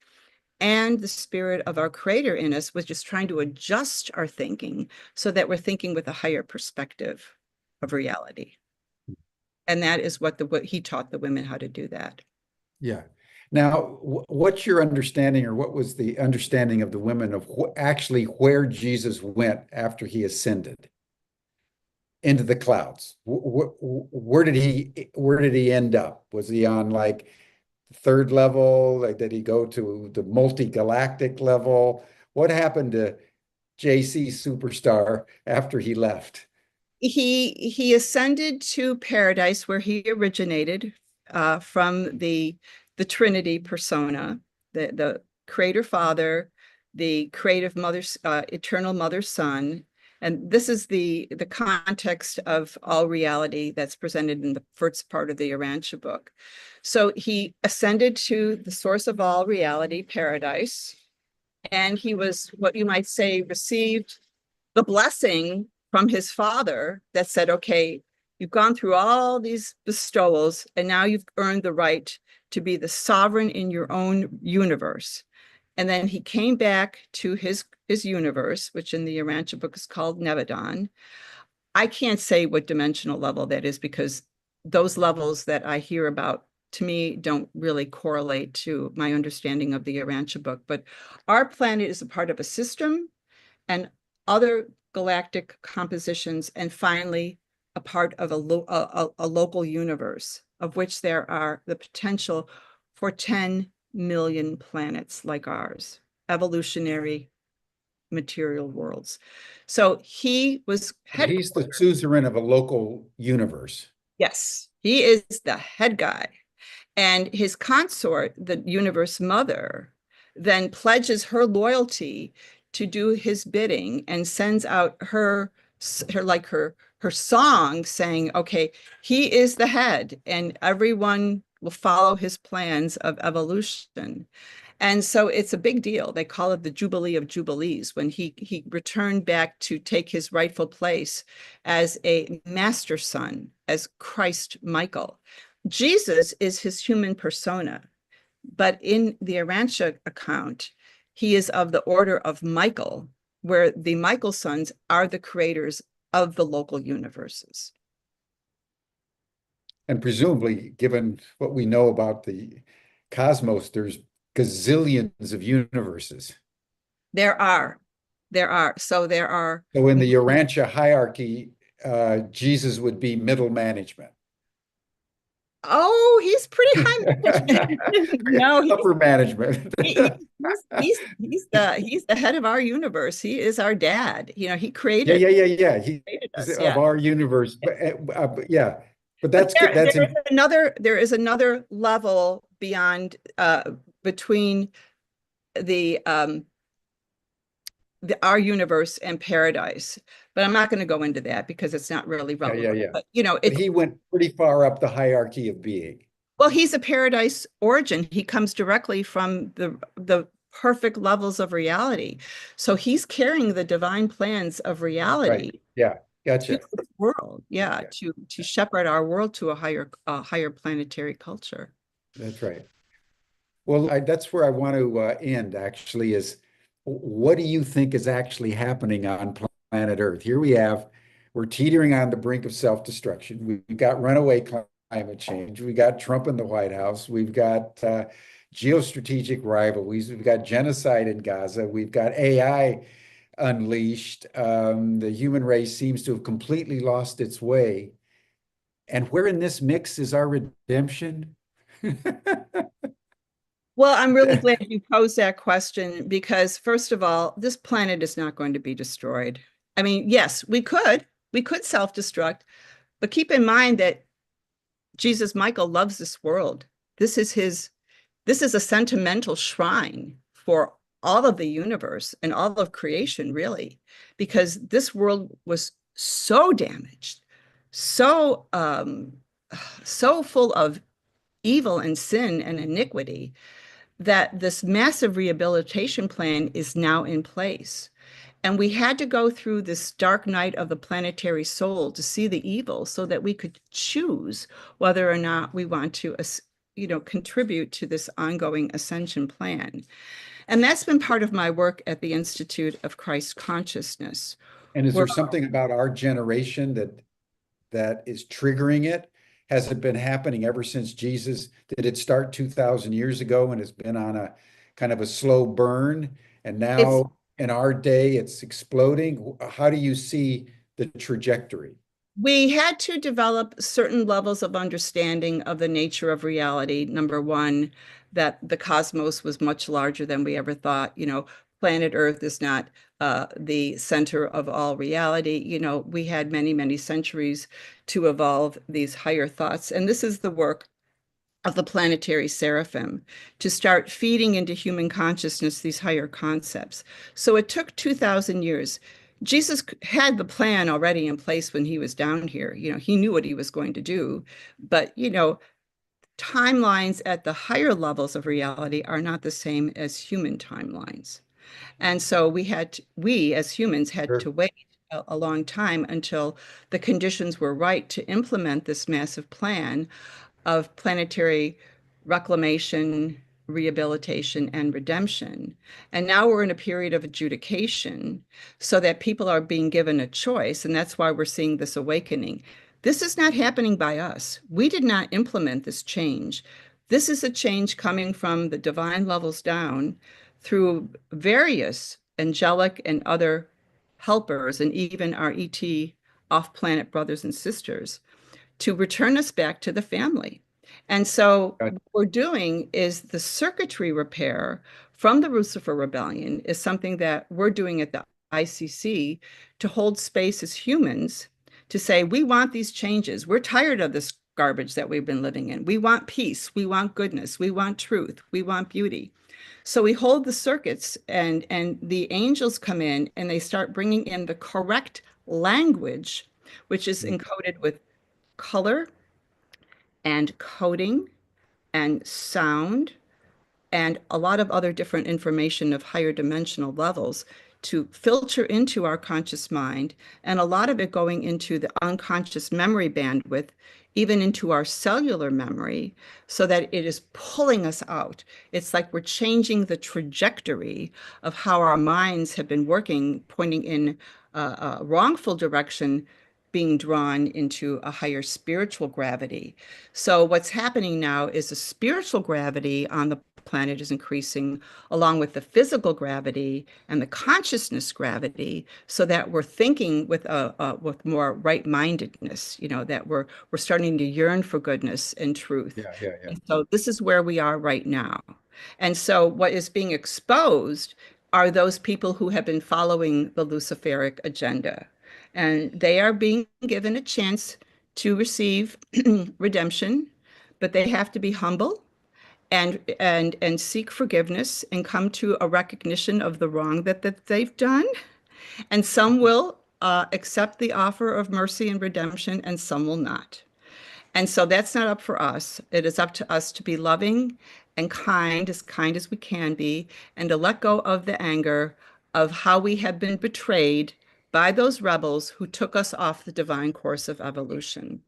and the spirit of our creator in us, which is trying to adjust our thinking so that we're thinking with a higher perspective of reality. And that is what he taught the women, how to do that. yeah. Now, what's your understanding, or what was the understanding of the women of actually where Jesus went after he ascended into the clouds? Where did he end up? Was he on like third level? Like, did he go to the multi-galactic level? What happened to JC Superstar after he left? He ascended to paradise, where he originated from the Trinity persona. the creator father, the creative mother, eternal mother son. And this is the context of all reality that's presented in the first part of the Urantia book. So he ascended to the source of all reality, paradise, and he was, what you might say, received the blessing from his father that said, okay, you've gone through all these bestowals, and now you've earned the right to be the sovereign in your own universe. And then he came back to his universe, which in the Urantia book is called Nevadon. I can't say what dimensional level that is, because those levels that I hear about, to me, don't really correlate to my understanding of the Urantia book. But our planet is a part of a system, and other galactic compositions, and finally a part of a local universe, of which there are the potential for 10 million planets like ours, evolutionary material worlds. So he was He's the headquartered. suzerain of a local universe. Yes, he is the head guy. And his consort, the universe mother, then pledges her loyalty to do his bidding and sends out her song saying, okay, he is the head, and everyone will follow his plans of evolution. And so it's a big deal. They call it the Jubilee of Jubilees, when he returned back to take his rightful place as a master son, as Christ Michael. Jesus is his human persona, but in the Urantia account, he is of the order of Michael, where the Michael sons are the creators of the local universes. And presumably, given what we know about the cosmos, there's gazillions of universes. There are, there are. So there are. So in the Urantia hierarchy, Jesus would be middle management. Oh, he's pretty high management. No, Upper management. he's the head of our universe. He is our dad. You know, he Yeah, created yeah, yeah, yeah. created He's us. of Yeah. our universe. But yeah, but But that's good. That's there is another level beyond, between the our universe and paradise. But I'm not going to go into that because it's not really yeah, yeah, relevant. yeah. But you know, But it's, he went pretty far up the hierarchy of being. well, he's a paradise origin. He comes directly from the perfect levels of reality. So he's carrying the divine plans of Right. reality Yeah. to Gotcha. the world. Yeah, Yeah. to shepherd our world to a higher planetary culture. That's right. Well, that's where I want to end, actually, is what do you think is actually happening on planet Earth? Here we're teetering on the brink of self-destruction. We've got runaway climate change. We've got Trump in the White House. We've got geostrategic rivalries. We've got genocide in Gaza. We've got AI unleashed. The human race seems to have completely lost its way. And where in this mix is our redemption? Well, I'm really glad you posed that question because, first of all, this planet is not going to be destroyed. I mean, yes, we could self-destruct, but keep in mind that Jesus Michael loves this world. This is his, this is a sentimental shrine for all of the universe and all of creation, really, because this world was so damaged, so so full of evil and sin and iniquity, that this massive rehabilitation plan is now in place. And we had to go through this dark night of the planetary soul to see the evil so that we could choose whether or not we want to, contribute to this ongoing ascension plan. And that's been part of my work at the Institute of Christ Consciousness, And is where there something about our generation that is triggering it? Has it been happening ever since Jesus? Did it start 2,000 years ago and it's been on a kind of a slow burn? And it's now in our day, it's exploding. How do you see the trajectory? we had to develop certain levels of understanding of the nature of reality. Number one, that the cosmos was much larger than we ever thought. You know, planet Earth is not the center of all reality. You know, we had many, many centuries to evolve these higher thoughts. And this is the work of the planetary seraphim to start feeding into human consciousness these higher concepts. So it took 2,000 years. Jesus had the plan already in place when he was down here. He knew what he was going to do, but timelines at the higher levels of reality are not the same as human timelines. And so we as humans had Sure. to wait a long time until the conditions were right to implement this massive plan of planetary reclamation, rehabilitation, and redemption. And now we're in a period of adjudication so that people are being given a choice. And that's why we're seeing this awakening. This is not happening by us. We did not implement this change. This is a change coming from the divine levels down through various angelic and other helpers, and even our ET off planet brothers and sisters to return us back to the family. And so Got- what we're doing is the circuitry repair from the Lucifer Rebellion is something that we're doing at the ICC to hold space as humans to say, we want these changes. We're tired of this garbage that we've been living in. We want peace. We want goodness. We want truth. We want beauty. So we hold the circuits and the angels come in and they start bringing in the correct language, which is mm, encoded with color and coding and sound and a lot of other different information of higher dimensional levels to filter into our conscious mind, and a lot of it going into the unconscious memory bandwidth, even into our cellular memory, so that it is pulling us out. It's like we're changing the trajectory of how our minds have been working, pointing in a wrongful direction, being drawn into a higher spiritual gravity. So what's happening now is the spiritual gravity on the planet is increasing along with the physical gravity and the consciousness gravity, so that we're thinking with more right-mindedness, that we're starting to yearn for goodness and truth. yeah, yeah, yeah. And so this is where we are right now. And so what is being exposed are those people who have been following the Luciferic agenda. And they are being given a chance to receive redemption, but they have to be humble and seek forgiveness and come to a recognition of the wrong that they've done. And some will accept the offer of mercy and redemption, and some will not. And so that's not up for us. It is up to us to be loving and kind as we can be, and to let go of the anger of how we have been betrayed by those rebels who took us off the divine course of evolution.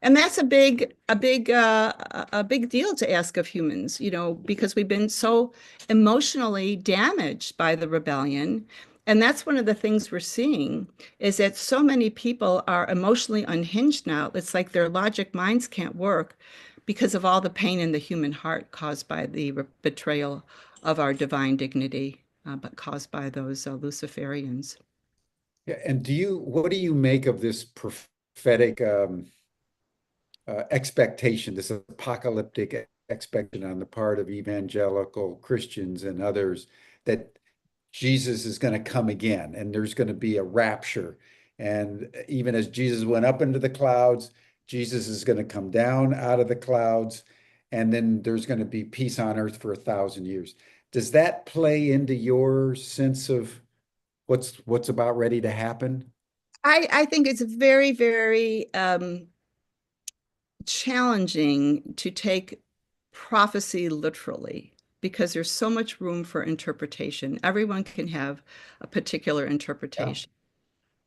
And that's a big deal to ask of humans, because we've been so emotionally damaged by the rebellion. And that's one of the things we're seeing is that so many people are emotionally unhinged now. It's like their logic minds can't work because of all the pain in the human heart caused by the betrayal of our divine dignity, but caused by those Luciferians. Yeah, and what do you make of this prophetic expectation, this apocalyptic expectation on the part of evangelical Christians and others that Jesus is going to come again and there's going to be a rapture? And even as Jesus went up into the clouds, Jesus is going to come down out of the clouds, and then there's going to be peace on earth for 1,000 years. Does that play into your sense of what's about ready to happen? I think it's very, very challenging to take prophecy literally because there's so much room for interpretation. Everyone can have a particular Yeah, interpretation.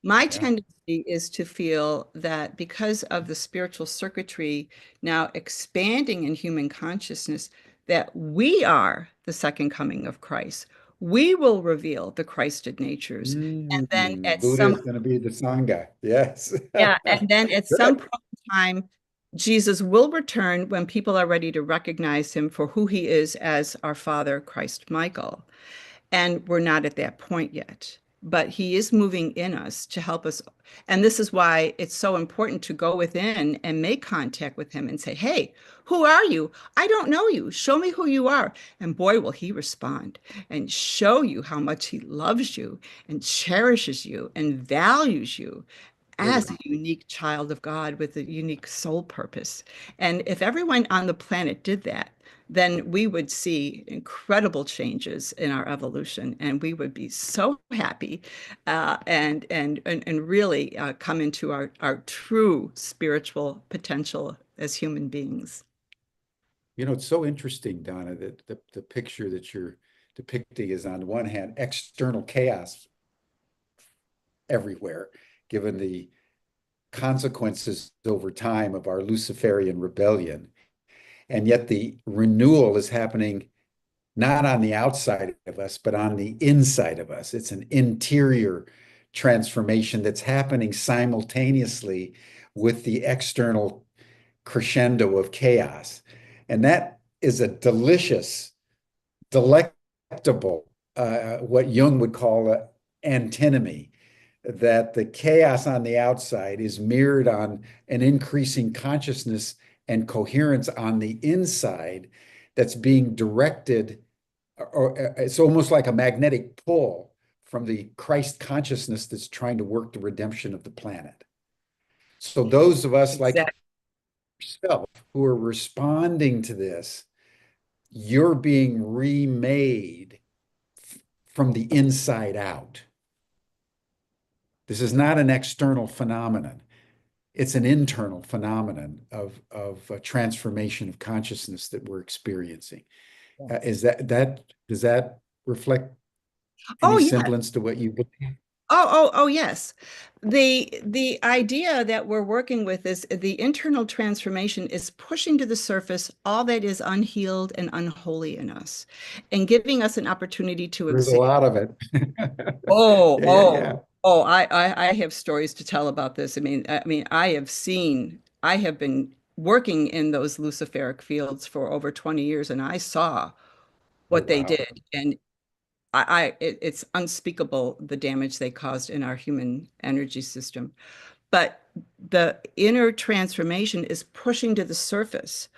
My yeah. tendency is to feel that because of the spiritual circuitry now expanding in human consciousness, that we are the second coming of Christ. We will reveal the Christed natures. And then at Buddha some is going to be the Sangha. Yes. Yeah, and then at some Good. point in time, Jesus will return when people are ready to recognize him for who he is as our Father, Christ Michael. And we're not at that point yet. But he is moving in us to help us. And this is why it's so important to go within and make contact with him and say, hey, who are you? I don't know you. Show me who you are. And boy, will he respond and show you how much he loves you and cherishes you and values you. as a Really. unique child of God with a unique soul purpose. And if everyone on the planet did that, then we would see incredible changes in our evolution, and we would be so happy and really come into our true spiritual potential as human beings. You know, it's so interesting, Donna, that the picture that you're depicting is on the one hand, external chaos everywhere, given the consequences over time of our Luciferian rebellion. And yet the renewal is happening not on the outside of us, but on the inside of us. It's an interior transformation that's happening simultaneously with the external crescendo of chaos. And that is a delicious, delectable, what Jung would call antinomy, that the chaos on the outside is mirrored on an increasing consciousness and coherence on the inside that's being directed, or it's almost like a magnetic pull from the Christ consciousness that's trying to work the redemption of the planet. So those of us like Exactly. yourself who are responding to this, you're being remade from the inside out. This is not an external phenomenon. It's an internal phenomenon of a transformation of consciousness that we're experiencing. Does that reflect any Oh, yeah. semblance to what you believe? Oh, yes. The idea that we're working with is the internal transformation is pushing to the surface all that is unhealed and unholy in us and giving us an opportunity to There's a examine. lot of it. Oh, Yeah, yeah, yeah. oh, oh, I have stories to tell about this. I mean, I have been working in those Luciferic fields for over 20 years, and I saw Oh, what they wow. did. And it's unspeakable the damage they caused in our human energy system. But the inner transformation is pushing to the surface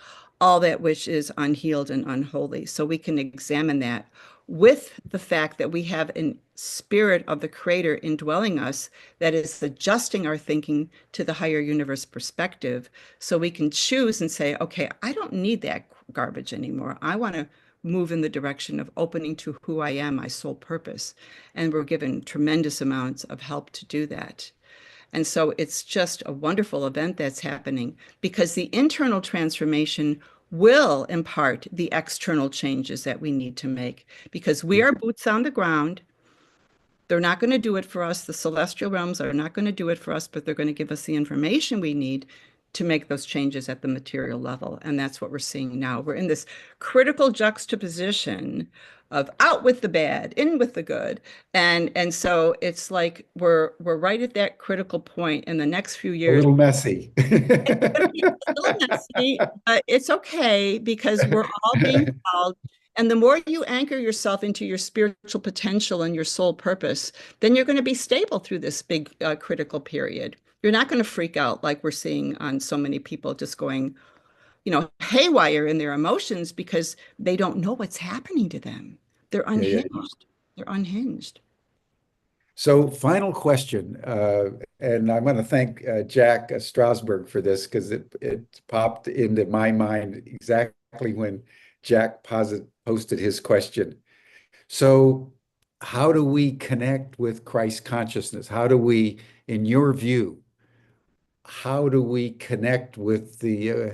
all that which is unhealed and unholy. So we can examine that with the fact that we have a spirit of the Creator indwelling us that is adjusting our thinking to the higher universe perspective. So we can choose and say, okay, I don't need that garbage anymore. I want to move in the direction of opening to who I am, my soul purpose. And we're given tremendous amounts of help to do that. And so it's just a wonderful event that's happening because the internal transformation will impart the external changes that we need to make because we are boots on the ground. They're not going to do it for us. The celestial realms are not going to do it for us, but they're going to give us the information we need to make those changes at the material level. And that's what we're seeing now. We're in this critical juxtaposition of out with the bad, in with the good. And so it's like we're right at that critical point in the next few A years. little messy. It's going to be a little messy, but it's okay because we're all being called. And the more you anchor yourself into your spiritual potential and your soul purpose, then you're going to be stable through this big critical period. You're not going to freak out like we're seeing on so many people just going, haywire in their emotions because they don't know what's happening to them. They're Yeah, yeah, yeah. unhinged. They're unhinged. So, final question, and I'm going to thank Jack Strasberg for this because it popped into my mind exactly when Jack posted his question. So, how do we connect with Christ consciousness? How do we, in your view, how do we connect with the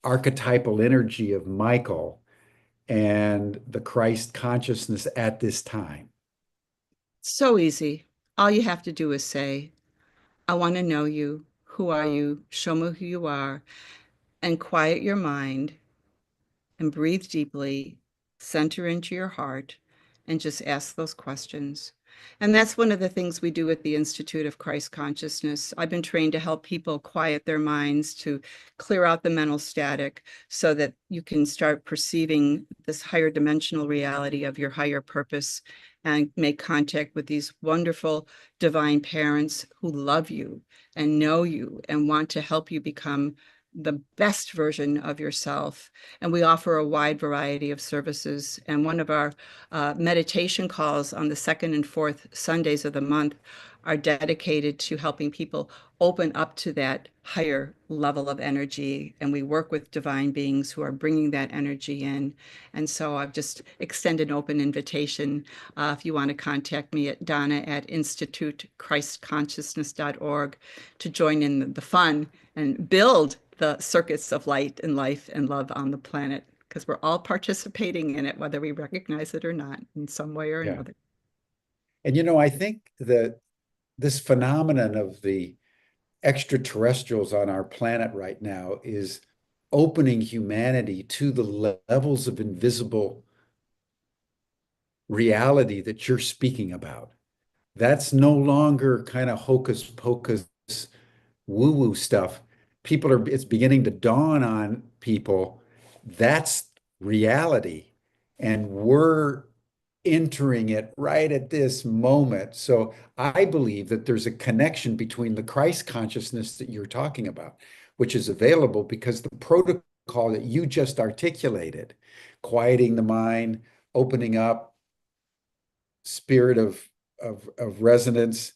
archetypal energy of Michael and the Christ consciousness at this time? So easy. All you have to do is say, I want to know you. Who are you? Show me who you are. And quiet your mind and breathe deeply, center into your heart, and just ask those questions. And that's one of the things we do at the Institute of Christ Consciousness. I've been trained to help people quiet their minds, to clear out the mental static so that you can start perceiving this higher dimensional reality of your higher purpose and make contact with these wonderful divine parents who love you and know you and want to help you become the best version of yourself. And we offer a wide variety of services. And one of our meditation calls on the second and fourth Sundays of the month are dedicated to helping people open up to that higher level of energy. And we work with divine beings who are bringing that energy in. And so I've just extended an open invitation. If you want to contact me at Donna at institutechristconsciousness.org to join in the fun and build the circuits of light and life and love on the planet, because we're all participating in it, whether we recognize it or not, in some way or Yeah. another. And I think that this phenomenon of the extraterrestrials on our planet right now is opening humanity to the levels of invisible reality that you're speaking about. That's no longer kind of hocus pocus woo-woo stuff. It's beginning to dawn on people that's reality. And we're entering it right at this moment. So I believe that there's a connection between the Christ consciousness that you're talking about, which is available because the protocol that you just articulated, quieting the mind, opening up, spirit of resonance,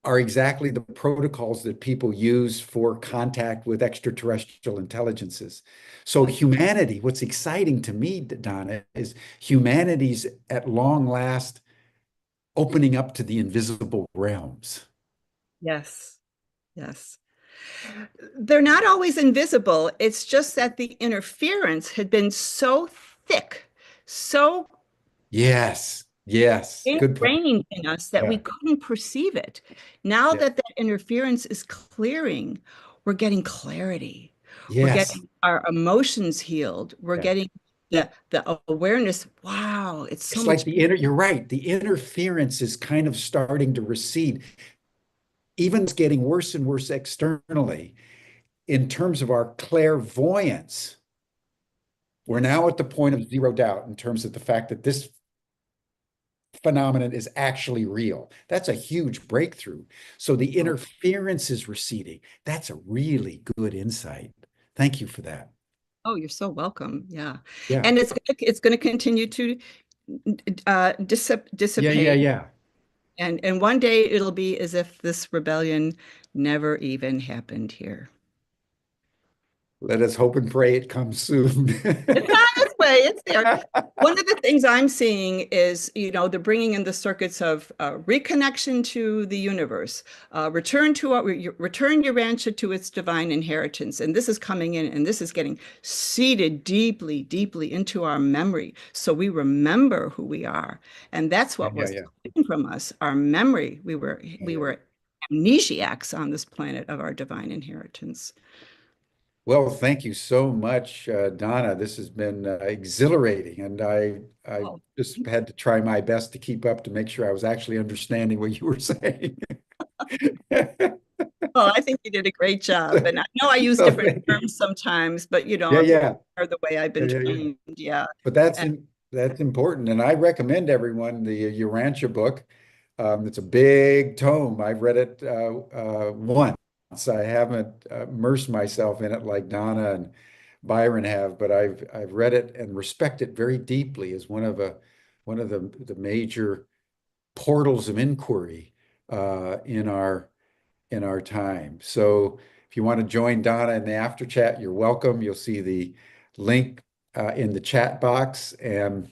are exactly the protocols that people use for contact with extraterrestrial intelligences. So humanity, what's exciting to me, Donna, is humanity's at long last opening up to the invisible realms. Yes, yes. They're not always invisible. It's just that the interference had been so thick, so Yes, yes, good point. ingrained in us that we Yeah, couldn't perceive it. Now yeah, that that interference is clearing, we're getting clarity. We're yes, getting our emotions healed. We're yeah. getting the awareness. Wow, it's so It's like much. you're right. The interference is kind of starting to recede. Even it's getting worse and worse externally in terms of our clairvoyance. We're Yes. now at the point of zero doubt in terms of the fact that this phenomenon is actually real. That's a huge breakthrough. So the Oh, interference is receding. That's a really good insight. Thank you for that. oh, you're so welcome. Yeah. Yeah. And it's going to continue to Yeah, yeah, dissipate. yeah. And one day it'll be as if this rebellion never even happened here. Let us hope and pray it comes soon. It's on its way. It's there. One of the things I'm seeing is, the bringing in the circuits of reconnection to the universe, return Urantia to its divine inheritance, and this is coming in, and this is getting seeded deeply, deeply into our memory, so we remember who we are, and that's Yeah, what yeah, was yeah. taken from us, our memory. We were Yeah, we yeah. were amnesiacs on this planet of our divine inheritance. Well, thank you so much, Donna. This has been exhilarating, and I Oh. just had to try my best to keep up to make sure I was actually understanding what you were saying. Well, I think you did a great job. And I know I use So different thank you. terms sometimes, but Yeah, yeah, are the way I've yeah, been yeah, yeah. trained. Yeah. But And that's important, and I recommend everyone the Urantia book. It's a big tome. I've read it once. I haven't immersed myself in it like Donna and Byron have, but I've read it and respect it very deeply as one of the major portals of inquiry in our time. So if you want to join Donna in the after chat, you're welcome. You'll see the link in the chat box, and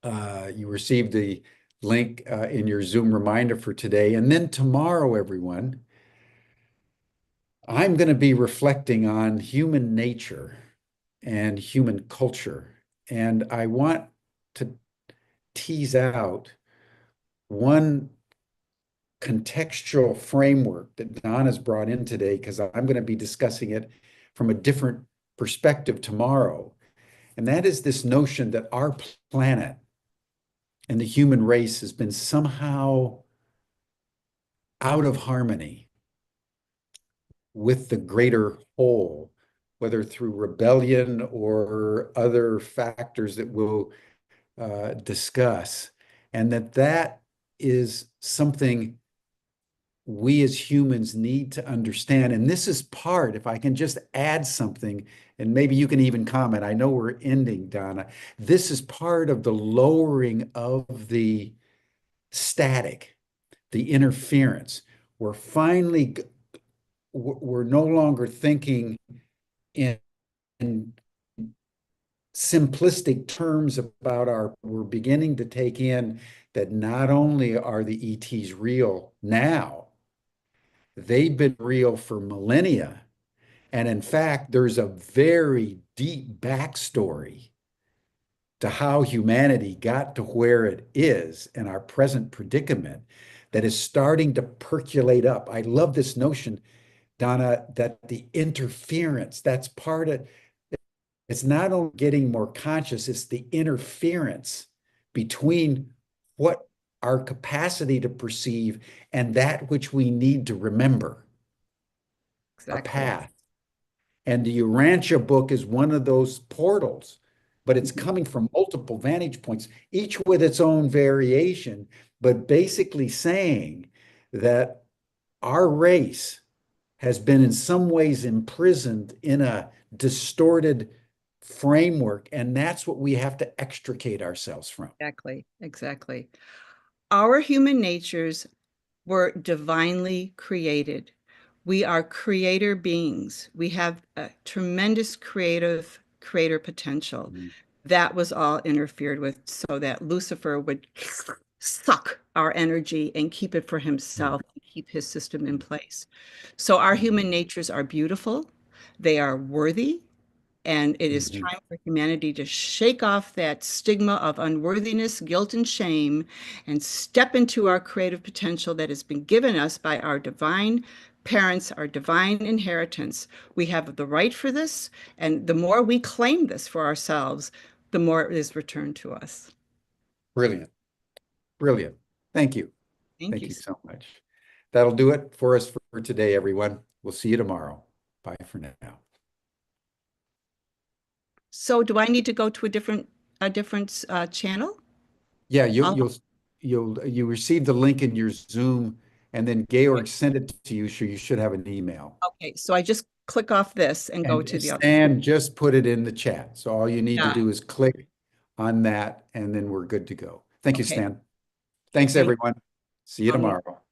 you received the link in your Zoom reminder for today. And then tomorrow, everyone, I'm going to be reflecting on human nature and human culture. And I want to tease out one contextual framework that Don has brought in today, because I'm going to be discussing it from a different perspective tomorrow. And that is this notion that our planet and the human race has been somehow out of harmony with the greater whole, whether through rebellion or other factors that we'll discuss, and that is something we as humans need to understand. And this is part, if I can just add something, and maybe you can even comment. I know we're ending, Donna. This is part of the lowering of the static, the interference. We're finally, we're no longer thinking in simplistic terms about we're beginning to take in that not only are the ETs real now, they've been real for millennia. And in fact, there's a very deep backstory to how humanity got to where it is and our present predicament that is starting to percolate up. I love this notion, Donna, that the interference, that's part of it's not only getting more conscious, it's the interference between what our capacity to perceive and that which we need to remember, our Exactly. path. And the Urantia book is one of those portals, but it's Mhm. coming from multiple vantage points, each with its own variation, but basically saying that our race has been in some ways imprisoned in a distorted framework, and that's what we have to extricate ourselves from. Exactly. Exactly. Our human natures were divinely created. We are creator beings. We have a tremendous creator potential. Mhm. That was all interfered with so that Lucifer would suck our energy and keep it for himself, and keep his system in place. So our human natures are beautiful. They are worthy. And it is Mhm. time for humanity to shake off that stigma of unworthiness, guilt, and shame and step into our creative potential that has been given us by our divine parents, our divine inheritance. We have the right for this. And the more we claim this for ourselves, the more it is returned to us. Brilliant. Brilliant. Thank you. Thank Thank you. you so much. That'll do it for us for today, everyone. We'll see you tomorrow. Bye for now. So do I need to go to a different channel? Yeah, I'll, you receive the link in your Zoom, and then Georg sent it to you, so you should have an email. okay, so I just click off this and go And to the other. Stan just put it in the chat. So all you need to Yeah. do is click on that, and then we're good to go. Thank you, Okay. Stan. Thanks, Thank everyone. See you you. tomorrow.